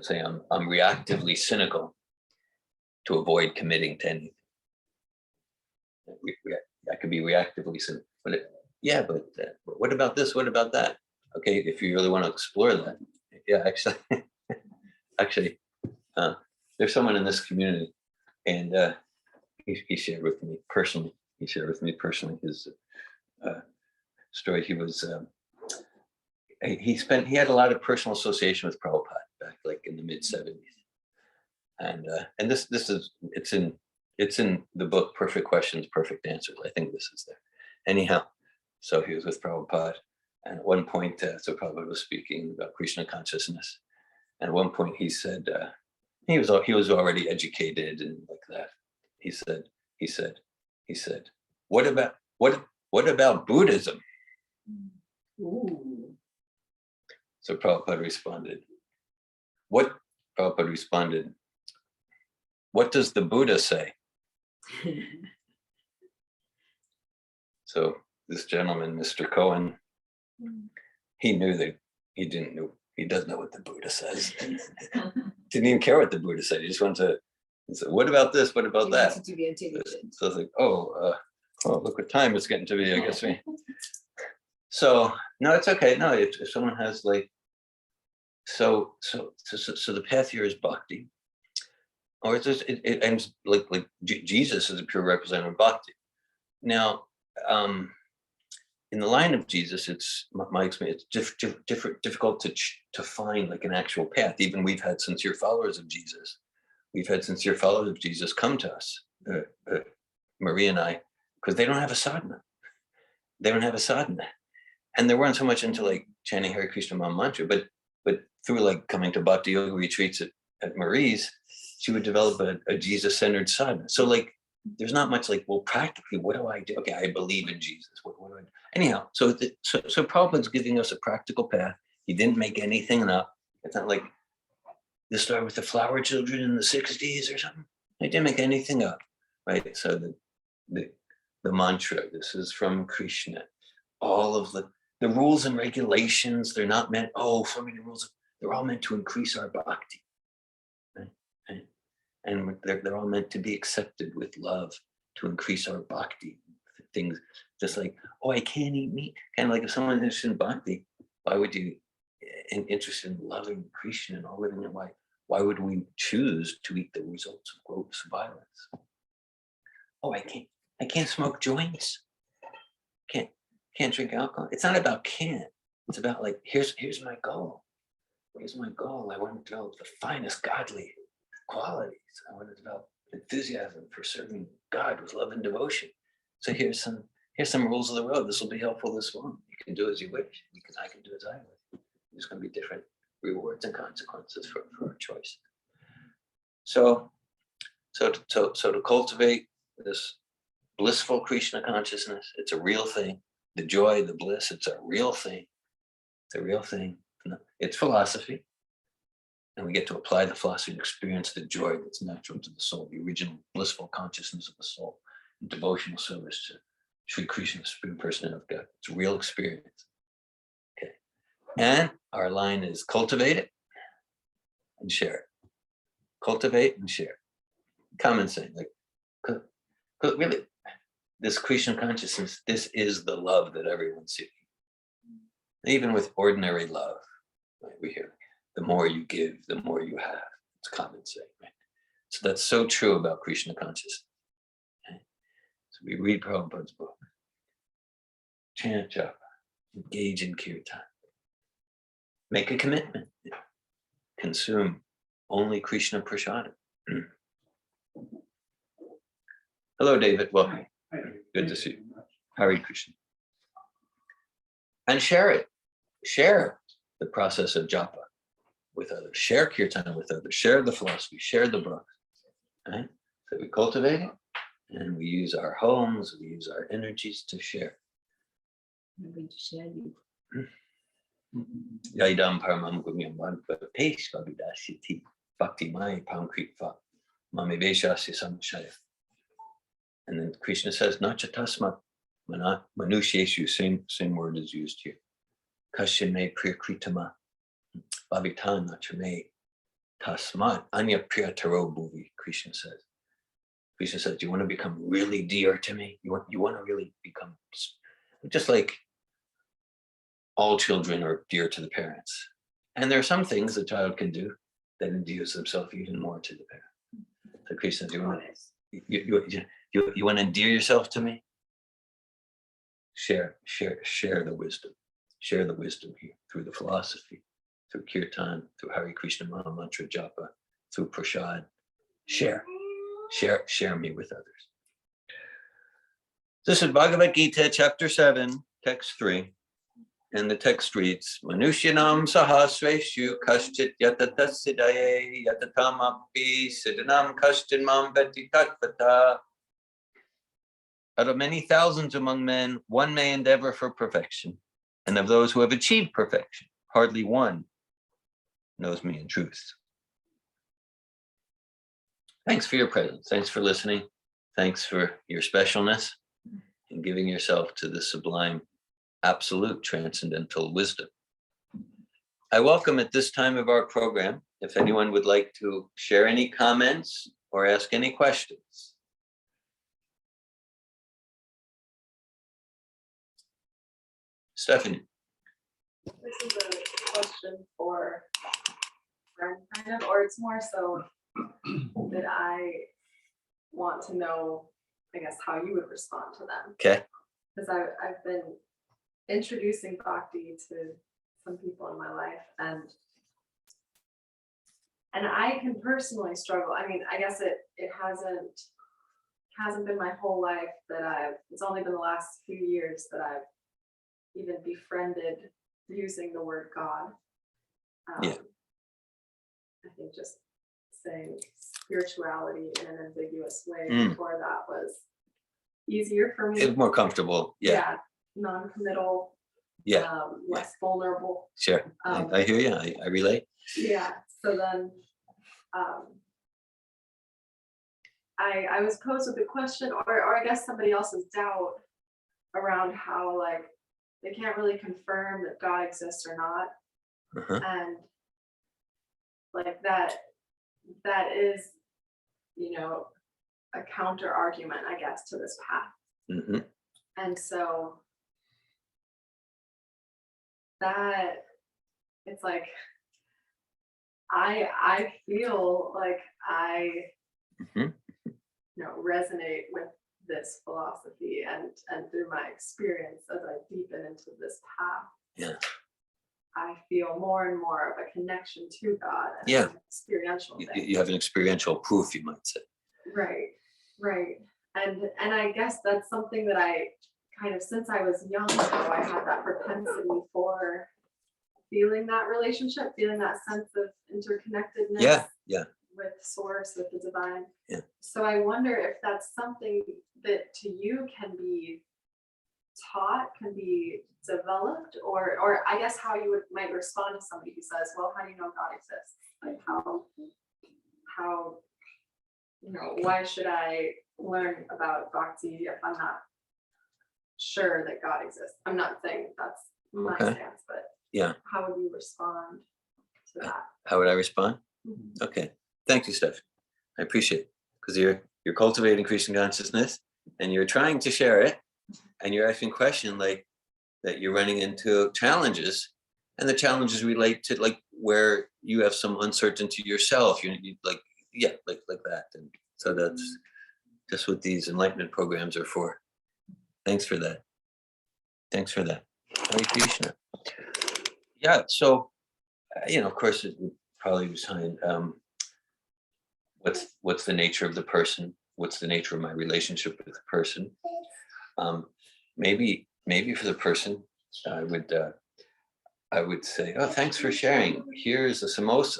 say I'm reactively cynical to avoid committing to anything. I could be reactively cynical, but but what about this? What about that? Okay, if you really want to explore that, yeah, actually, there's someone in this community, and he shared with me personally. His story. He was he had a lot of personal association with Prabhupada back like in the mid-70s, and this is it's in the book Perfect Questions, Perfect Answers. I think this is there. Anyhow, so he was with Prabhupada, and at one point, so Prabhupada was speaking about Krishna consciousness, and at one point he said he was already educated and like that. He said, what about Buddhism? Ooh. So Prabhupada responded, what does the Buddha say? So this gentleman, Mr. Cohen, he knew that he doesn't know what the Buddha says. Didn't even care what the Buddha said. He just wanted to, he said, what about this? What about He that? wanted to be intelligent. So I was like, oh, look what time it's getting to be, I guess. So no, it's okay. No, if someone has like, so the path here is bhakti, or it's just, it ends like Jesus is a pure representative of bhakti. Now, in the line of Jesus, it's my experience. It's difficult to find like an actual path. Even we've had sincere followers of Jesus. Come to us, Maria and I, because they don't have a sadhana. And they weren't so much into like chanting Hare Krishna Maha Mantra, but through like coming to Bhakti Yoga retreats at Marie's, she would develop a Jesus-centered sadhana. So like, there's not much like, well, practically, what do I do? Okay, I believe in Jesus. What do I do? Anyhow, so Prabhupada's giving us a practical path. He didn't make anything up. It's not like this started with the flower children in the 60s or something. He didn't make anything up, right? So the mantra, this is from Krishna. All of the rules and regulations, they're not meant, so many rules. They're all meant to increase our bhakti. Right? And they're all meant to be accepted with love, to increase our bhakti. Things just like, I can't eat meat. Kind of like if someone's interested in bhakti, why would you interested in loving Krishna and all living in life? Why would we choose to eat the results of gross violence? I can't smoke joints. Can't drink alcohol. It's not about can't. It's about like, here's my goal. Here's my goal. I want to develop the finest godly qualities. I want to develop enthusiasm for serving God with love and devotion. So here's some rules of the road. This will be helpful this long. You can do as you wish, because I can do as I wish. There's going to be different rewards and consequences for our choice. So to cultivate this blissful Krishna consciousness, it's a real thing. The joy, the bliss, it's a real thing. It's a real thing. It's philosophy. And we get to apply the philosophy and experience the joy that's natural to the soul, the original blissful consciousness of the soul, and devotional service to Sri Krishna, the Supreme Personality of God. It's a real experience. Okay. And our line is cultivate it and share it. Cultivate and share. Common saying, like, because really, this Krishna consciousness, this is the love that everyone's seeking. Even with ordinary love, right, we hear, the more you give, the more you have. It's common saying, right? So that's so true about Krishna consciousness. Okay? So we read Prabhupada's book, chant japa, engage in kirtan, make a commitment, consume only Krishna prasadam. Hello, David. Welcome. Good to see you. Hare Krishna. And share it. Share the process of japa with others. Share kirtan with others. Share the philosophy. Share the books. Right? So we cultivate it, and we use our homes. We use our energies to share. I'm going to share you. Yaidam paramam gumyam pash vavidasyati bhakti mai pankritva Mami Veshasya Samashaya. And then Krishna says, Nacha tasmat manusheshu, same word is used here. Kashime priyakritama bhavitan nachame tasmat anya priyataro bhuvi, Krishna says. Krishna says, do you want to become really dear to me? You want to really become just like all children are dear to the parents. And there are some things the child can do that endears themselves even more to the parent. So Krishna, do you want to endear yourself to me? Share the wisdom. Share the wisdom here through the philosophy, through kirtan, through Hare Krishna Maha Mantra Japa, through prasad. Share me with others. This is Bhagavad Gita, chapter 7, text 3. And the text reads, Manushyanam sahasreshu kashchit yatatasya yatatamapi siddhanam kashchin mam veti tatvata. Out of many thousands among men, one may endeavor for perfection. And of those who have achieved perfection, hardly one knows me in truth. Thanks for your presence. Thanks for listening. Thanks for your specialness in giving yourself to the sublime, absolute transcendental wisdom. I welcome at this time of our program, if anyone would like to share any comments or ask any questions. Stephanie. This is a question for Brent, kind of, or it's more so that I want to know, I guess, how you would respond to them. Okay. Because I've been introducing bhakti to some people in my life, and I can personally struggle. I mean, I guess it hasn't been my whole life that it's only been the last few years that I've even befriended using the word God. Yeah. I think just saying spirituality in an ambiguous way before that was easier for me. It's more comfortable. Yeah. Non-committal. Yeah. Less vulnerable. Sure. I hear you. I relate. Yeah. So then I was posed with the question, or I guess somebody else's doubt around how, like, they can't really confirm that God exists or not. Uh-huh. And like that is, a counter argument, I guess, to this path. Mm-hmm. And so that it's like I feel like I resonate with this philosophy, and through my experience as I deepen into this path, I feel more and more of a connection to God and an experiential thing. You have an experiential proof, you might say. Right. And I guess that's something that I kind of, since I was young, I had that propensity for feeling that relationship, feeling that sense of interconnectedness. Yeah. With source, with the divine. Yeah. So I wonder if that's something that to you can be taught, can be developed, or I guess how you might respond to somebody who says, well, how do you know God exists? Like how why should I learn about bhakti if I'm not sure that God exists? I'm not saying that's my stance, but how would you respond to that? How would I respond? Mm-hmm. Okay. Thank you, Steph. I appreciate it, because you're cultivating Krishna consciousness and you're trying to share it, and you're asking questions like that you're running into challenges, and the challenges relate to like where you have some uncertainty yourself. You like that. And so that's just what these enlightenment programs are for. Thanks for that. Hare Krishna. Yeah. So, of course, it would probably be signed. What's the nature of the person? What's the nature of my relationship with the person? Maybe for the person, I would say, oh, thanks for sharing. Here's a samosa.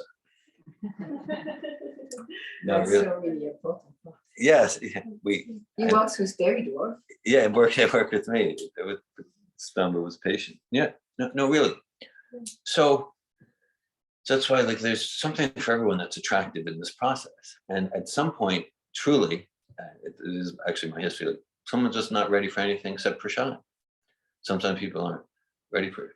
No, That's really. so really important. Yes, He works with David, or? Yeah, it worked with me. Stamba was patient. Yeah, no, really. So So that's why, like, there's something for everyone that's attractive in this process. And at some point, truly, it is actually my history. Like, someone's just not ready for anything except prasad. Sometimes people aren't ready for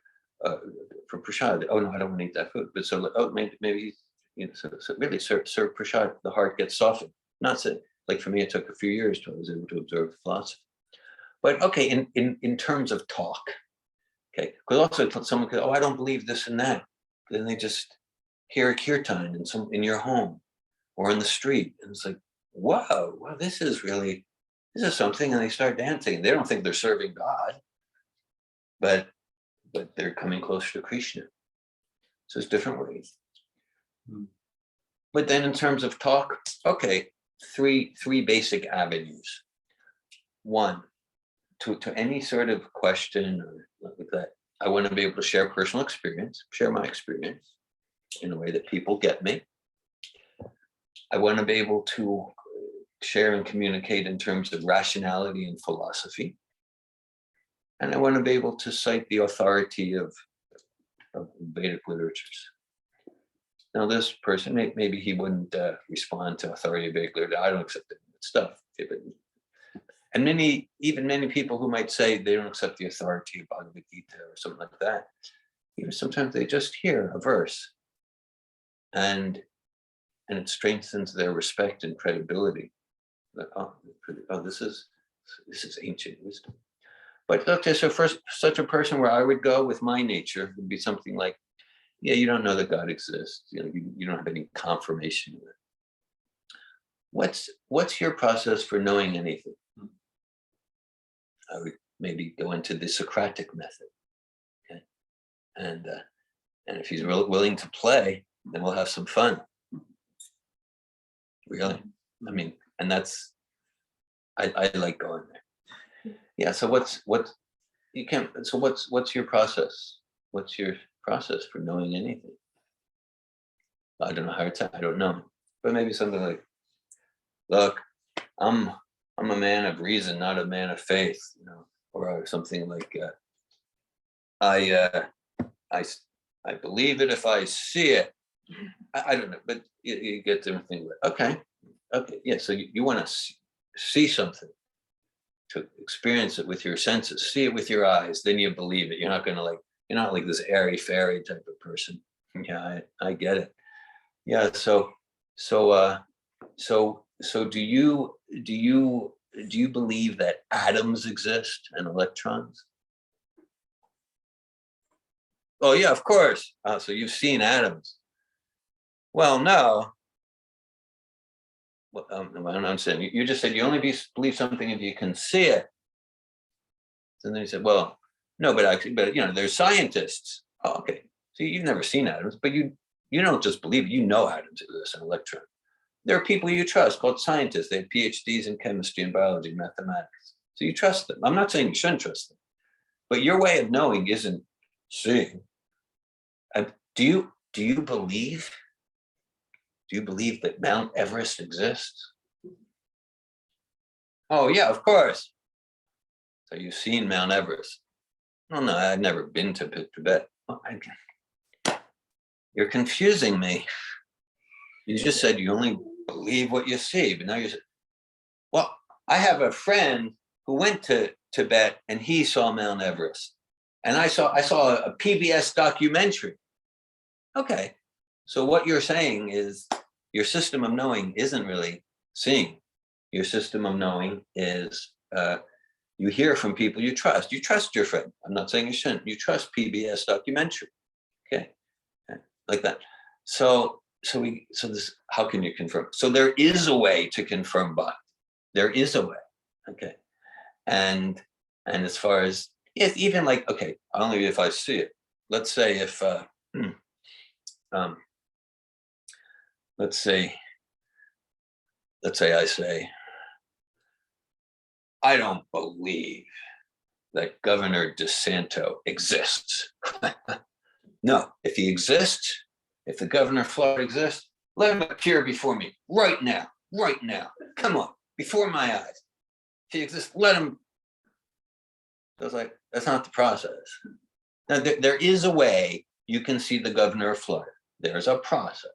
prasad. Oh no, I don't want to eat that food. But so, like, oh, maybe you know, so really serve prasad. The heart gets softened. Not so, like for me, it took a few years till I was able to observe philosophy. But okay, in terms of talk, okay, because also someone could, oh, I don't believe this and that. Then they just hear a kirtan in your home or in the street, and it's like, whoa, wow, this is something, and they start dancing. They don't think they're serving God, but they're coming closer to Krishna. So it's different ways. But then in terms of talk, okay, three basic avenues. One, to any sort of question or like that, I want to be able to share personal experience, share my experience in a way that people get me. I want to be able to share and communicate in terms of rationality and philosophy. And I want to be able to cite the authority of Vedic literatures. Now, this person, maybe he wouldn't respond to authority of Vedic literature. I don't accept that stuff. And many people who might say they don't accept the authority of Bhagavad Gita or something like that, sometimes they just hear a verse and it strengthens their respect and credibility. Like, oh, this is ancient wisdom. But okay, so for such a person, where I would go with my nature would be something like, yeah, you don't know that God exists. You don't have any confirmation of it. What's your process for knowing anything? I would maybe go into the Socratic method. Okay, and if he's willing to play, then we'll have some fun. Really, I mean, and that's I like going there. Yeah. So what's your process? What's your process for knowing anything? I don't know how to. I don't know, but maybe something like, look, I'm a man of reason, not a man of faith, or something like, I believe it if I see it. I don't know, but you get different things. Okay, yeah. So you want to see something, to experience it with your senses, see it with your eyes, then you believe it. You're not like this airy fairy type of person. Yeah, I get it. Yeah. So do you believe that atoms exist and electrons? Oh yeah, of course. So you've seen atoms. Well, no. Well, I'm saying, you just said you only believe something if you can see it. And then he said, well, no, but there's scientists. Oh, okay. So you've never seen atoms, but you don't just believe it, atoms exist and electrons. There are people you trust called scientists. They have PhDs in chemistry and biology, mathematics. So you trust them. I'm not saying you shouldn't trust them, but your way of knowing isn't seeing. Do you believe that Mount Everest exists? Oh yeah, of course. So you've seen Mount Everest? Oh no, I've never been to Tibet. Oh, you're confusing me. You just said you only believe what you see, but now you said, well, I have a friend who went to Tibet and he saw Mount Everest, and I saw a PBS documentary. Okay, so what you're saying is your system of knowing isn't really seeing. Your system of knowing is you hear from people you trust. You trust your friend. I'm not saying you shouldn't. You trust PBS documentary. Okay, like that. So this, how can you confirm? So there is a way to confirm bhakti. There is a way. Okay, and as far as, if even like, okay, only if I see it. Let's say if let's say I say, I don't believe that Governor DeSanto exists. No, if he exists, if the governor of Florida exists, let him appear before me right now. Come on, before my eyes. If he exists, let him. I was like, that's not the process. Now, there is a way you can see the governor of Florida. there's a process.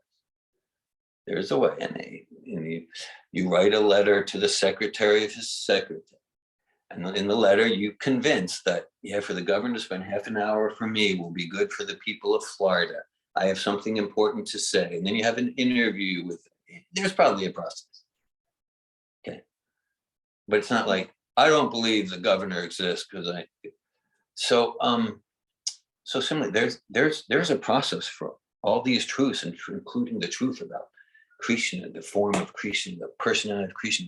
There's a way, and you write a letter to the secretary of his secretary. And in the letter, you convince that, yeah, for the governor to spend half an hour for me will be good for the people of Florida. I have something important to say. And then you have an interview with, there's probably a process. Okay. But it's not like, I don't believe the governor exists because so similarly, there's a process for all these truths, and including the truth about Krishna, the form of Krishna, the personality of Krishna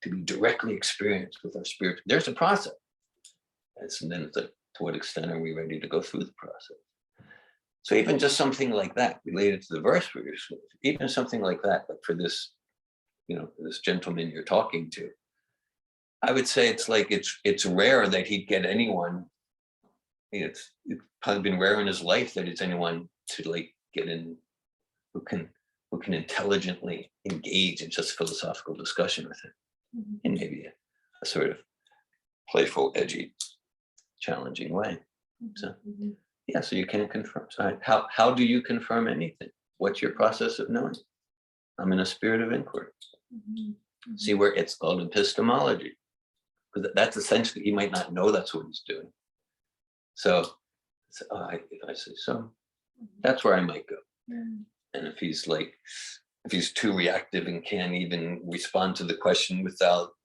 to be directly experienced with our spirit. There's a process. And then it's like, to what extent are we ready to go through the process? So even just something like that related to the verse, even something like that, like for this, this gentleman you're talking to, I would say it's like, it's rare that he'd get anyone. It's probably been rare in his life that it's anyone to like get in who can intelligently engage in just philosophical discussion with him in maybe a sort of playful, edgy, challenging way. So yeah, so you can't confirm. So how do you confirm anything? What's your process of knowing? I'm in a spirit of inquiry. See, where it's called epistemology, because that's essentially, he might not know that's what he's doing. So if I say so, that's where I might go. And if he's too reactive and can't even respond to the question without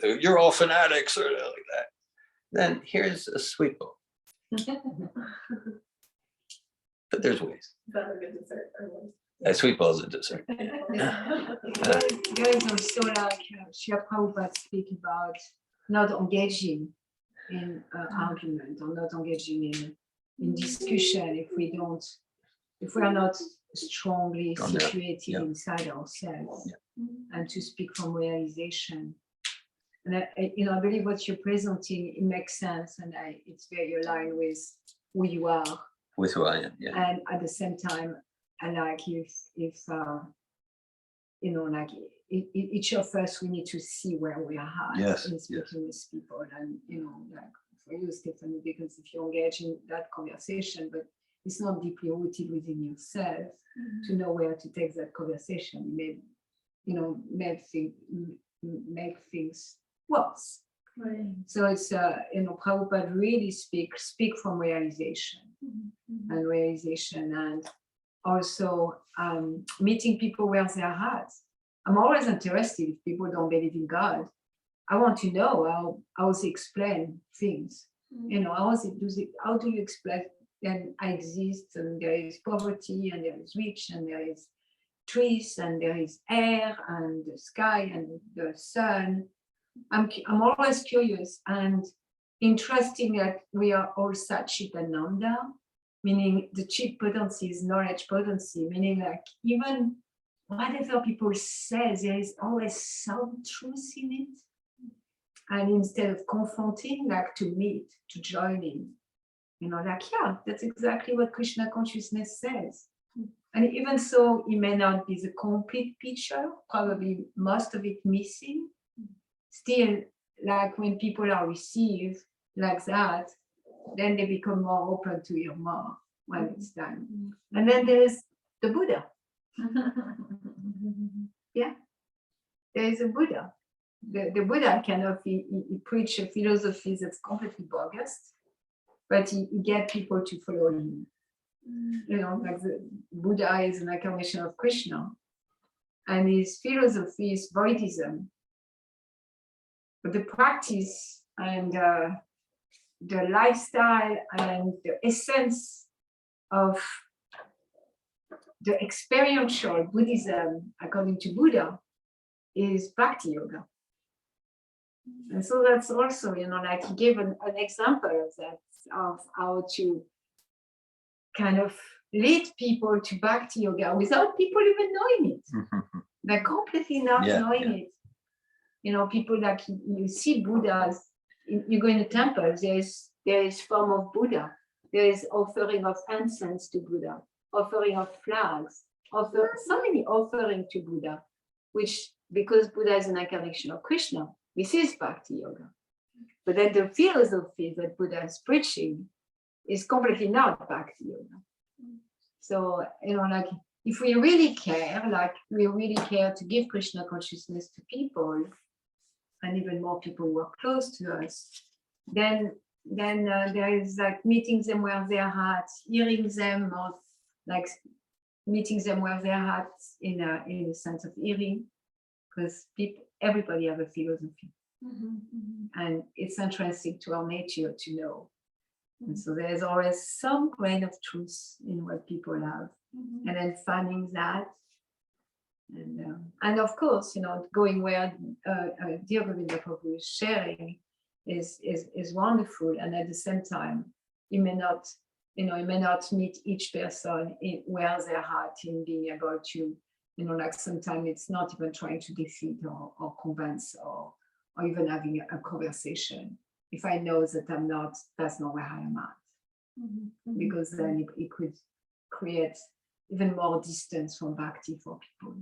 you're all fanatics or like that, then here's a sweet bowl. But there's ways. That would be a dessert. A sweet bowl is a dessert. There is also like Srila Prabhupada speak about not engaging in argument or not engaging in discussion if we are not strongly situated inside ourselves, and to speak from realization. And I believe what you're presenting, it makes sense, and it's very aligned with who you are. With who I am, yeah. And at the same time, I like if like each of us, we need to see where we are at in speaking with people, and like for you, Stephanie, because if you engage in that conversation, but it's not deeply rooted within yourself to know where to take that conversation, may make things worse. Right. So it's Prabhupada really speak from realization and realization, and also meeting people where they are at. I'm always interested if people don't believe in God. I want to know how they explain things. How do you explain that I exist, and there is poverty, and there is rich, and there is trees, and there is air, and the sky, and the sun. I'm always curious and interesting that we are all Satchit Ananda, meaning the Chit potency is knowledge potency, meaning like even whatever people say, there is always some truth in it. And instead of confronting, like to meet, to join in, that's exactly what Krishna consciousness says. And even so, it may not be the complete picture, probably most of it missing. Still, like when people are received like that, then they become more open to hear more when it's time. And then there's the Buddha. Yeah, there is a Buddha. The Buddha he preached a philosophy that's completely bogus, but he get people to follow him. Like the Buddha is an incarnation of Krishna, and his philosophy is Buddhism. But the practice and the lifestyle and the essence of the experiential Buddhism, according to Buddha, is Bhakti Yoga. And so that's also, like he gave an example of that, of how to kind of lead people to Bhakti Yoga without people even knowing it. They're completely not knowing it. People like you see Buddhas, you go in a temple, there is form of Buddha, there is offering of incense to Buddha, offering of flags, so many offering to Buddha, which because Buddha is an incarnation of Krishna, this is Bhakti Yoga. But then the philosophy that Buddha is preaching is completely not Bhakti Yoga. So, like if we really care, like we really care to give Krishna consciousness to people, and even more people who are close to us, then there is like meeting them where they are at, hearing them, or like meeting them where they are at in a sense of hearing, because everybody have a philosophy, and it's intrinsic to our nature to know. And so there's always some grain of truth in what people have, and then finding that, and of course, going where dear Govinda Prabhu is sharing is wonderful, and at the same time, you may not meet each person where they're at in being able to, like sometimes it's not even trying to defeat or convince or even having a conversation. If I know that that's not where I am at, because then it could create even more distance from bhakti for people.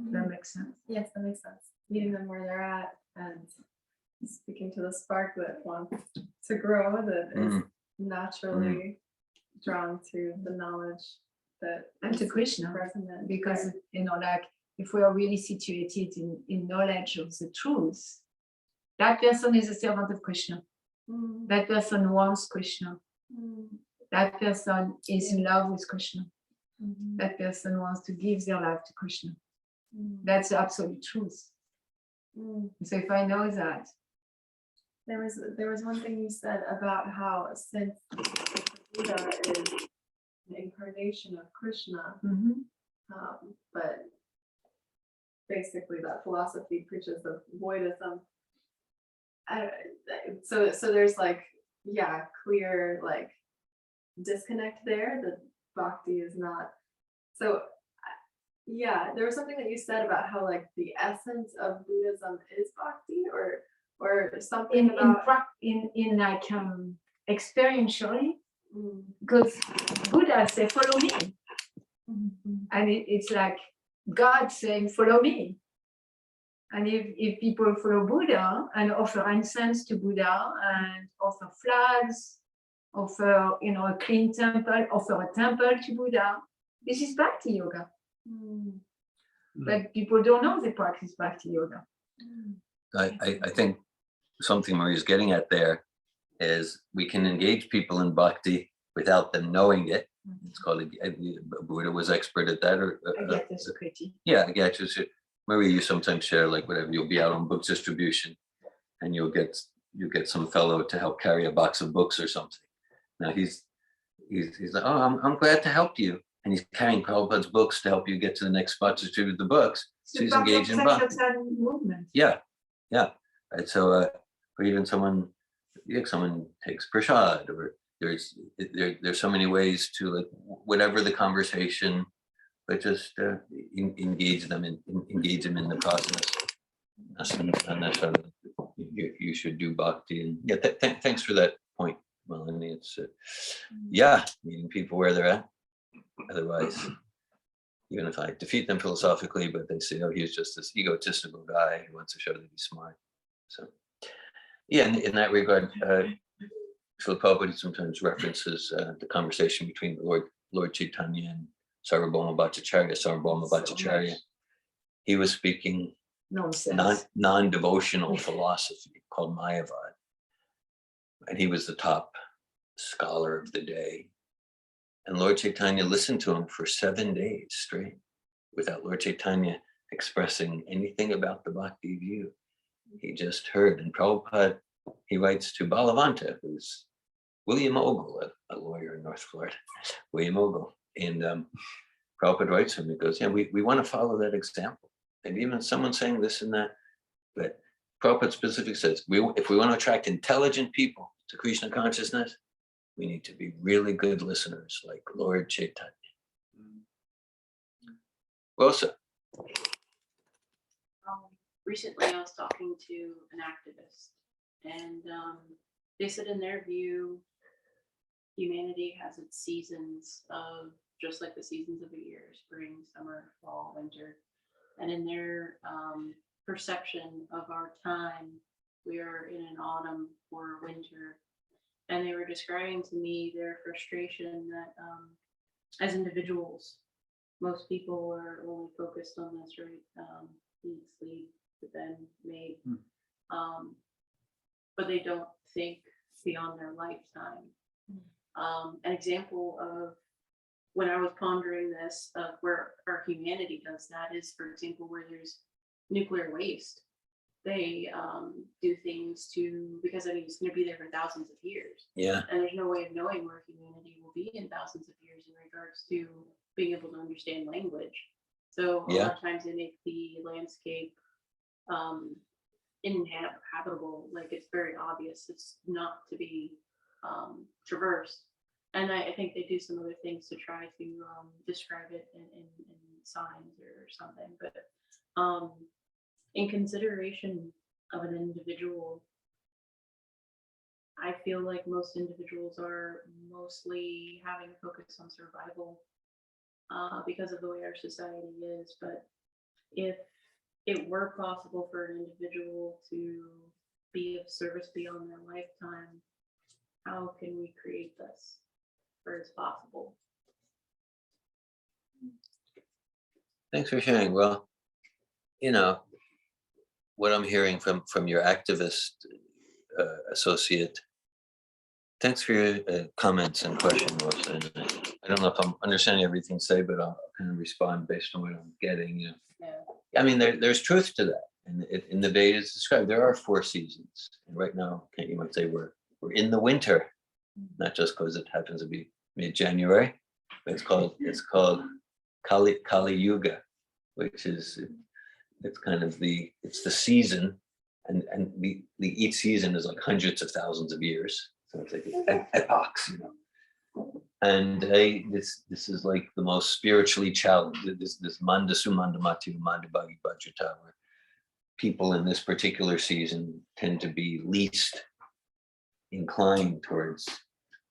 Does that make sense? Yes, that makes sense. Meeting them where they're at and speaking to the spark that wants to grow, that is naturally drawn to the knowledge that and to Krishna, resonant. because like if we are really situated in knowledge of the truth, that person is a servant of Krishna. That person wants Krishna. That person is in love with Krishna. That person wants to give their life to Krishna. That's the absolute truth. So if I know that, there was one thing you said about how since Buddha is an incarnation of Krishna, but basically that philosophy preaches of voidism. So there's like, clear like disconnect there, that bhakti is not. So there was something that you said about how like the essence of Buddhism is bhakti, or something in like experientially, because Buddha say follow me, and it's like God saying follow me. And if people follow Buddha and offer incense to Buddha and offer flags, offer a clean temple, offer a temple to Buddha, this is bhakti yoga. But people don't know they practice bhakti yoga. I think something Maria's getting at there is we can engage people in bhakti without them knowing it. It's called Buddha was expert at that. I get this critique. Yeah, I get you. Maria, you sometimes share like whatever, you'll be out on book distribution and you'll get some fellow to help carry a box of books or something. Now he's like, oh, I'm glad to help you. And he's carrying Prabhupada's books to help you get to the next spot to distribute the books. So he's engaged in bhakti. Movement. Yeah. Right. So, or even someone takes prasad, or there's so many ways to like whatever the conversation, but just engage them in the process. And that's how you should do bhakti. And thanks for that point, Melanie. It's meeting people where they're at. Otherwise, even if I defeat them philosophically, but they say, oh, he's just this egotistical guy who wants to show that he's smart. So, in that regard, Srila Prabhupada sometimes references the conversation between the Lord Chaitanya and Sarvabhauma Bhattacharya. He was speaking non-devotional philosophy called Mayavad. And he was the top scholar of the day. And Lord Chaitanya listened to him for 7 days straight without Lord Chaitanya expressing anything about the bhakti view. He just heard. And Prabhupada, he writes to Balavanta, who's William Ogle, a lawyer in North Florida, William Ogle. And Prabhupada writes to him, he goes, we want to follow that example. And even someone saying this and that, but Prabhupada specifically says, if we want to attract intelligent people to Krishna consciousness, we need to be really good listeners like Lord Chaitanya. Rosa. Recently, I was talking to an activist, and they said in their view, humanity has its seasons of just like the seasons of a year: spring, summer, fall, winter. And in their perception of our time, we are in an autumn or winter. And they were describing to me their frustration that as individuals, most people are only focused on this, right? Eat, sleep, then mate. But they don't think beyond their lifetime. An example of when I was pondering this, of where our humanity does that is, for example, where there's nuclear waste. They do things because I mean, it's going to be there for thousands of years. Yeah. And there's no way of knowing where humanity will be in thousands of years in regards to being able to understand language. So a lot of times they make the landscape inhabitable, like it's very obvious it's not to be traversed. And I think they do some other things to try to describe it in signs or something. But in consideration of an individual, I feel like most individuals are mostly having a focus on survival because of the way our society is. But if it were possible for an individual to be of service beyond their lifetime, how can we create this where it's possible? Thanks for sharing. Well, you know, what I'm hearing from your activist associate, thanks for your comments and questions, Rosa. And I don't know if I'm understanding everything you say, but I'll kind of respond based on what I'm getting. You know. Yeah. I mean, there's truth to that. And in the Vedas described, there are 4 seasons. And right now, you might say we're in the winter, not just because it happens to be mid-January, but it's called Kali Yuga, which is it's kind of the season, and each season is like hundreds of thousands of years. So it's like epochs, you know. And this is like the most spiritually challenged, this Manda Sumanda Mati Manda Bhagi Bhajata, where people in this particular season tend to be least inclined towards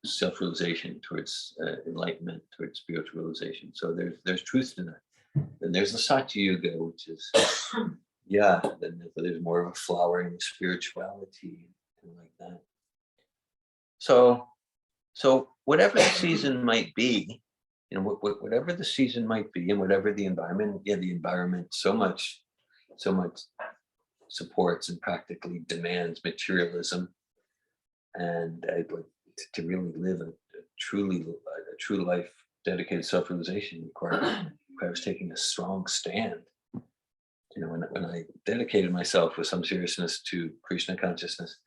self-realization, towards enlightenment, towards spiritualization. So there's truth to that. And there's the Satya Yuga, which is, then there's more of a flowering of spirituality and like that. So whatever the season might be, you know, whatever the season might be, and whatever the environment, the environment so much supports and practically demands materialism, and to really live a true life dedicated self-realization requires taking a strong stand. You know, when I dedicated myself with some seriousness to Krishna consciousness,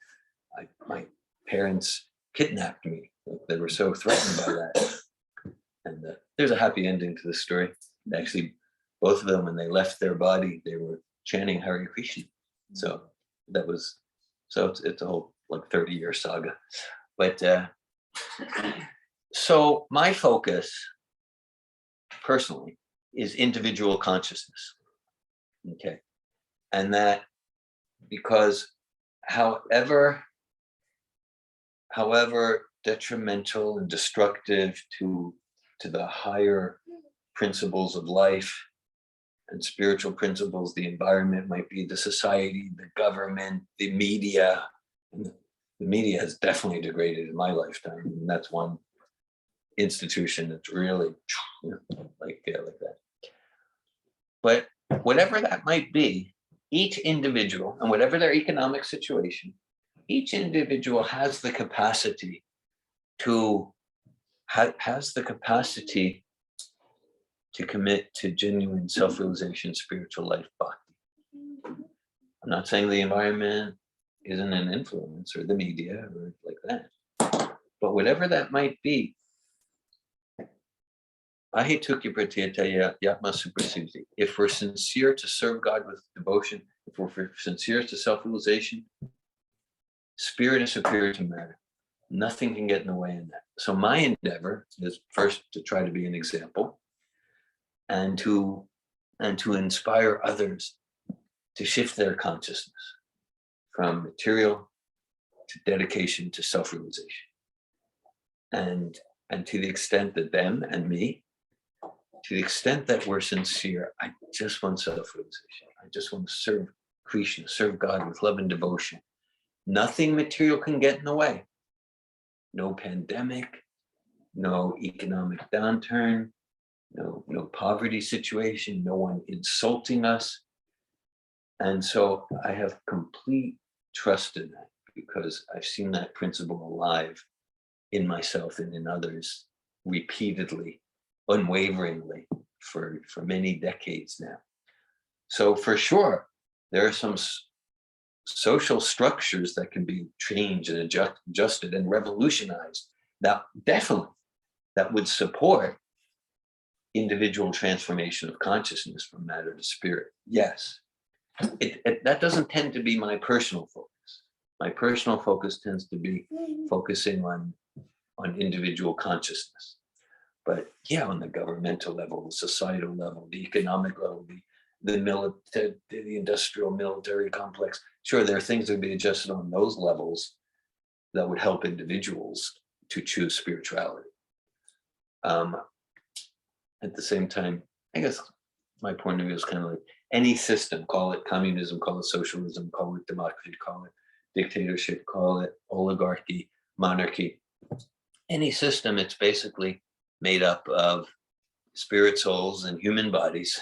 my parents kidnapped me. They were so threatened by that. And there's a happy ending to this story. Actually, both of them, when they left their body, they were chanting Hare Krishna. So it's a whole like 30-year saga. But so my focus personally is individual consciousness. Okay. And that because however detrimental and destructive to the higher principles of life and spiritual principles the environment might be, the society, the government, the media. And the media has definitely degraded in my lifetime, and that's one institution that's really like that. But whatever that might be, each individual, and whatever their economic situation, each individual has the capacity to commit to genuine self-realization, spiritual life bhakti. I'm not saying the environment isn't an influence, or the media, or like that. But whatever that might be, if we're sincere to serve God with devotion, if we're sincere to self-realization, spirit is superior to matter. Nothing can get in the way in that. So my endeavor is first to try to be an example, and to inspire others to shift their consciousness from material to dedication to self-realization. And to the extent that them and me, to the extent that we're sincere, I just want self-realization. I just want to serve Krishna, serve God with love and devotion. Nothing material can get in the way. No pandemic, no economic downturn, no poverty situation, no one insulting us. And so I have complete trust in that because I've seen that principle alive in myself and in others repeatedly, unwaveringly for many decades now. So for sure, there are some social structures that can be changed and adjusted and revolutionized that definitely that would support individual transformation of consciousness from matter to spirit. Yes, that doesn't tend to be my personal focus. My personal focus tends to be focusing on individual consciousness. But yeah, on the governmental level, the societal level, the economic level, the military, the industrial military complex. Sure, there are things that would be adjusted on those levels that would help individuals to choose spirituality. At the same time, I guess my point of view is kind of like any system, call it communism, call it socialism, call it democracy, call it dictatorship, call it oligarchy, monarchy. Any system, it's basically made up of spirit souls and human bodies.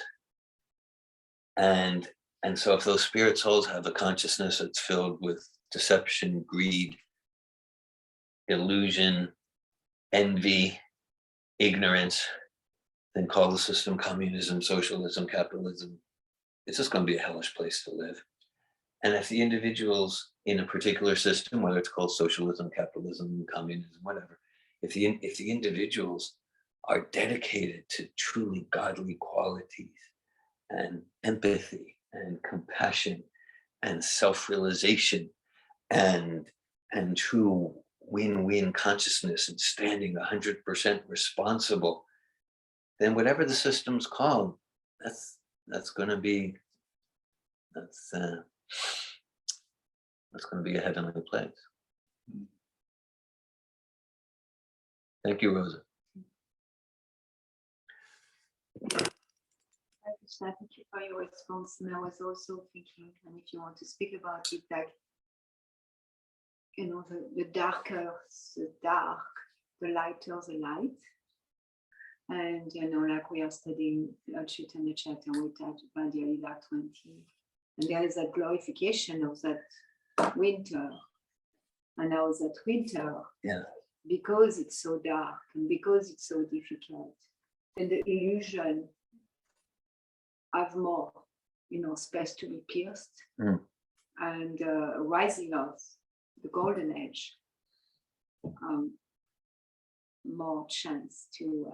And so if those spirit souls have a consciousness that's filled with deception, greed, illusion, envy, ignorance, then call the system communism, socialism, capitalism. It's just going to be a hellish place to live. And if the individuals in a particular system, whether it's called socialism, capitalism, communism, whatever, if the individuals are dedicated to truly godly qualities and empathy and compassion and self-realization and true win-win consciousness and standing 100% responsible, then whatever the system's called, that's going to be a heavenly place. Thank you, Rosa. Thank you for your response. And I was also thinking, and if you want to speak about it, like, the darker the dark, the lighter the light. And, like we are studying Chaitanya Charitamrita, Lila 20. And there is that glorification of that winter. And now that winter, because it's so dark and because it's so difficult, and the illusion have more, space to be pierced, and rising of the golden age, more chance to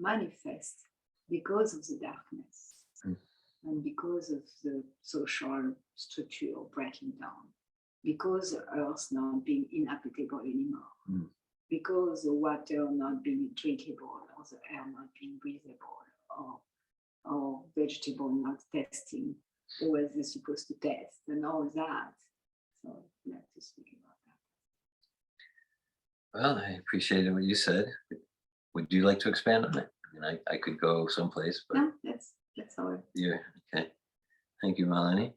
manifest because of the darkness and because of the social structure breaking down, because the earth not being inhabitable anymore, because the water not being drinkable or the air not being breathable, or vegetable not testing the way they're supposed to test and all that. So I'd like to speak about that. Well, I appreciated what you said. Would you like to expand on it? I could go someplace, but No, that's all. yeah, okay. Thank you, Melanie.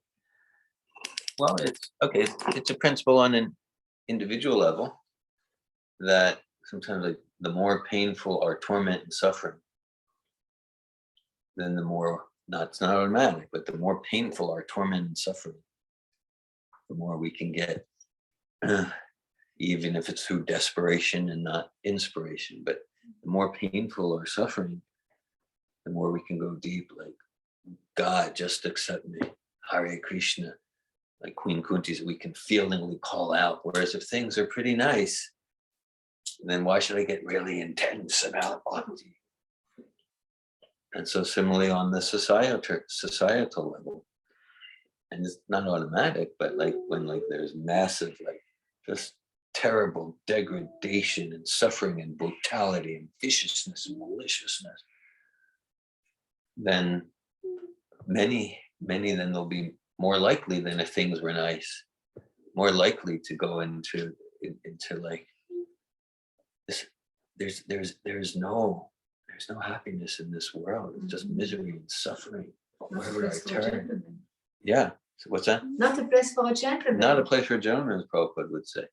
Well, it's a principle on an individual level that sometimes, like, the more painful our torment and suffering, then the more, it's not automatic, but the more painful our torment and suffering, the more we can get, even if it's through desperation and not inspiration. But the more painful our suffering, the more we can go deep, like, God, just accept me, Hare Krishna, like Queen Kunti said, we can feelingly call out. Whereas if things are pretty nice, then why should I get really intense about bhakti? And so similarly on the societal level, and it's not automatic, but like when there's massive, just terrible degradation and suffering and brutality and viciousness and maliciousness, then many then they'll be more likely than if things were nice, more likely to go into like this. There's no happiness in this world. It's just misery and suffering wherever I turn. Yeah. So what's that? Not a place for a gentleman. Not a place for a gentleman, as Prabhupada would say.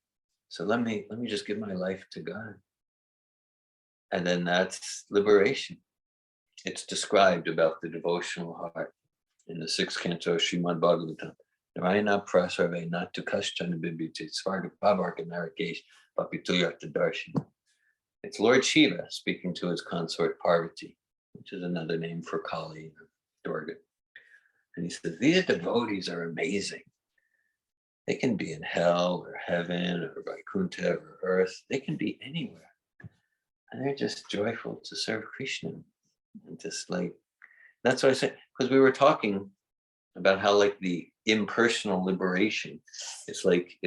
So let me just give my life to God. And then that's liberation. It's described about the devotional heart in the 6th canto of Srimad Bhagavatam. Narayana prasarve natu kashchana bibhite svarga pavarka narakesh papituyarta darshan. It's Lord Shiva speaking to his consort Parvati, which is another name for Kali, Durga. And he says, these devotees are amazing. They can be in hell or heaven or Vaikuntha or earth. They can be anywhere. And they're just joyful to serve Krishna. And just like, that's what I said, because we were talking about how like the impersonal liberation, it's like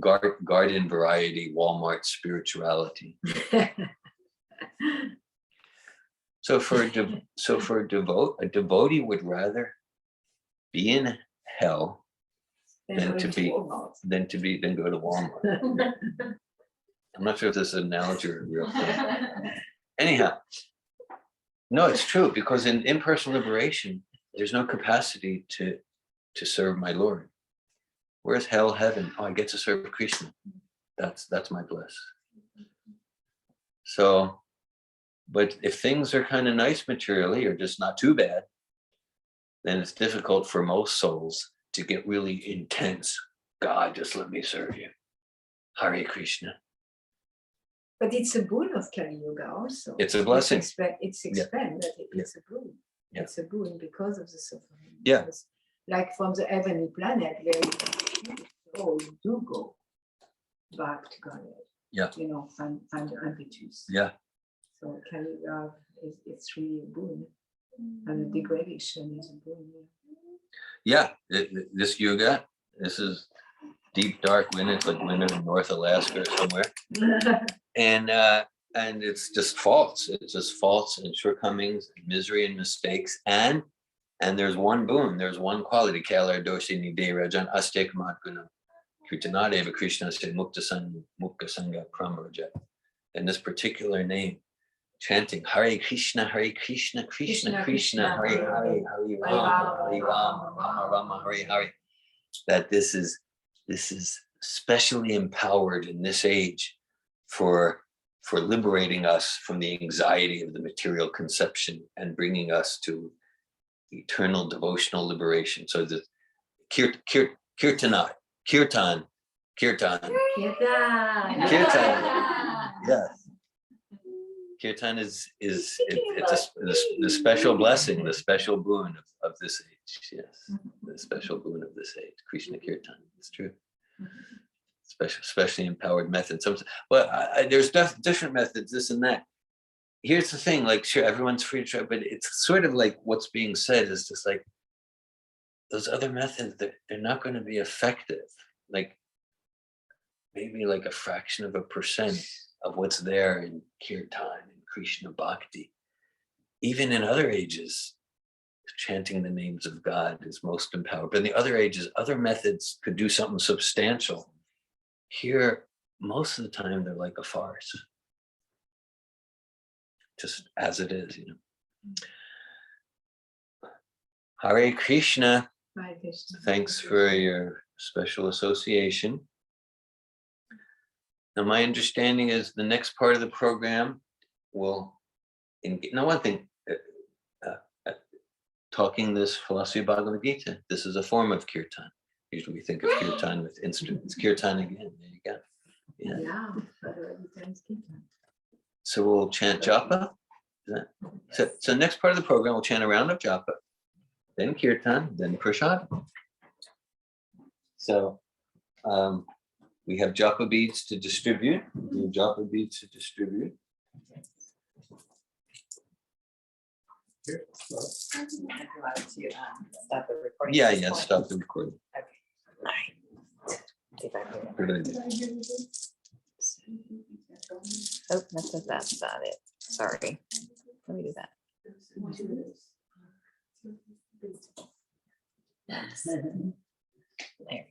garden variety Walmart spirituality. So for a devotee would rather be in hell than go to Walmart. I'm not sure if this is an analogy or a real thing. Anyhow, no, it's true, because in impersonal liberation, there's no capacity to serve my Lord. Where's hell, heaven? Oh, I get to serve Krishna. That's my bliss. So, but if things are kind of nice materially or just not too bad, then it's difficult for most souls to get really intense. God, just let me serve you. Hare Krishna. But it's a boon of Kali Yuga also. It's a blessing. It's expanded. It's a boon. Yeah. It's a boon because of the suffering. Yeah. Because, like from the heavenly planet, you do go back to God. Yeah. You know, find the impetus. Yeah. So Kali Yuga it's really a boon. And the degradation is a boon. Yeah, this yuga, this is deep dark winter. It's like winter in North Alaska or somewhere. And it's just faults. It's just faults and shortcomings, and misery and mistakes. And there's one boon. There's one quality. Kalar doshi nide rajan astek matguna kirtanadeva Krishna se mukta sangha pramraja. And this particular name, chanting Hare Krishna, Krishna Krishna, Hare Hare, Hare Rama, Rama Rama, Hare Hare. That this is specially empowered in this age for liberating us from the anxiety of the material conception and bringing us to eternal devotional liberation. So the kirtan, yes. Kirtan is it's the special blessing, the special boon of this age. Yes, the special boon of this age. Krishna Kirtan. It's true. Especially empowered methods. There's different methods, this and that. Here's the thing, like, sure, everyone's free to try, but it's sort of like what's being said is just like those other methods, they're not going to be effective. Like maybe like a fraction of a percent of what's there in Kirtan and Krishna Bhakti. Even in other ages, chanting the names of God is most empowered. But in the other ages, other methods could do something substantial. Here, most of the time, they're like a farce. Just as it is, you know. Hare Krishna. Hare Krishna. Thanks for your special association. Now, my understanding is the next part of the program will, one thing, talking this philosophy of Bhagavad Gita, this is a form of kirtan. Usually we think of kirtan with instruments. Kirtan again, there you go. Yeah. So we'll chant japa. So next part of the program, we'll chant a round of japa, then kirtan, then prasad. So we have japa beads to distribute. Stop the recording. Yeah, stop the recording. Okay. All right. See if I can do Good idea. that. Oh, that's not it. Sorry. Let me do that. Yes. There.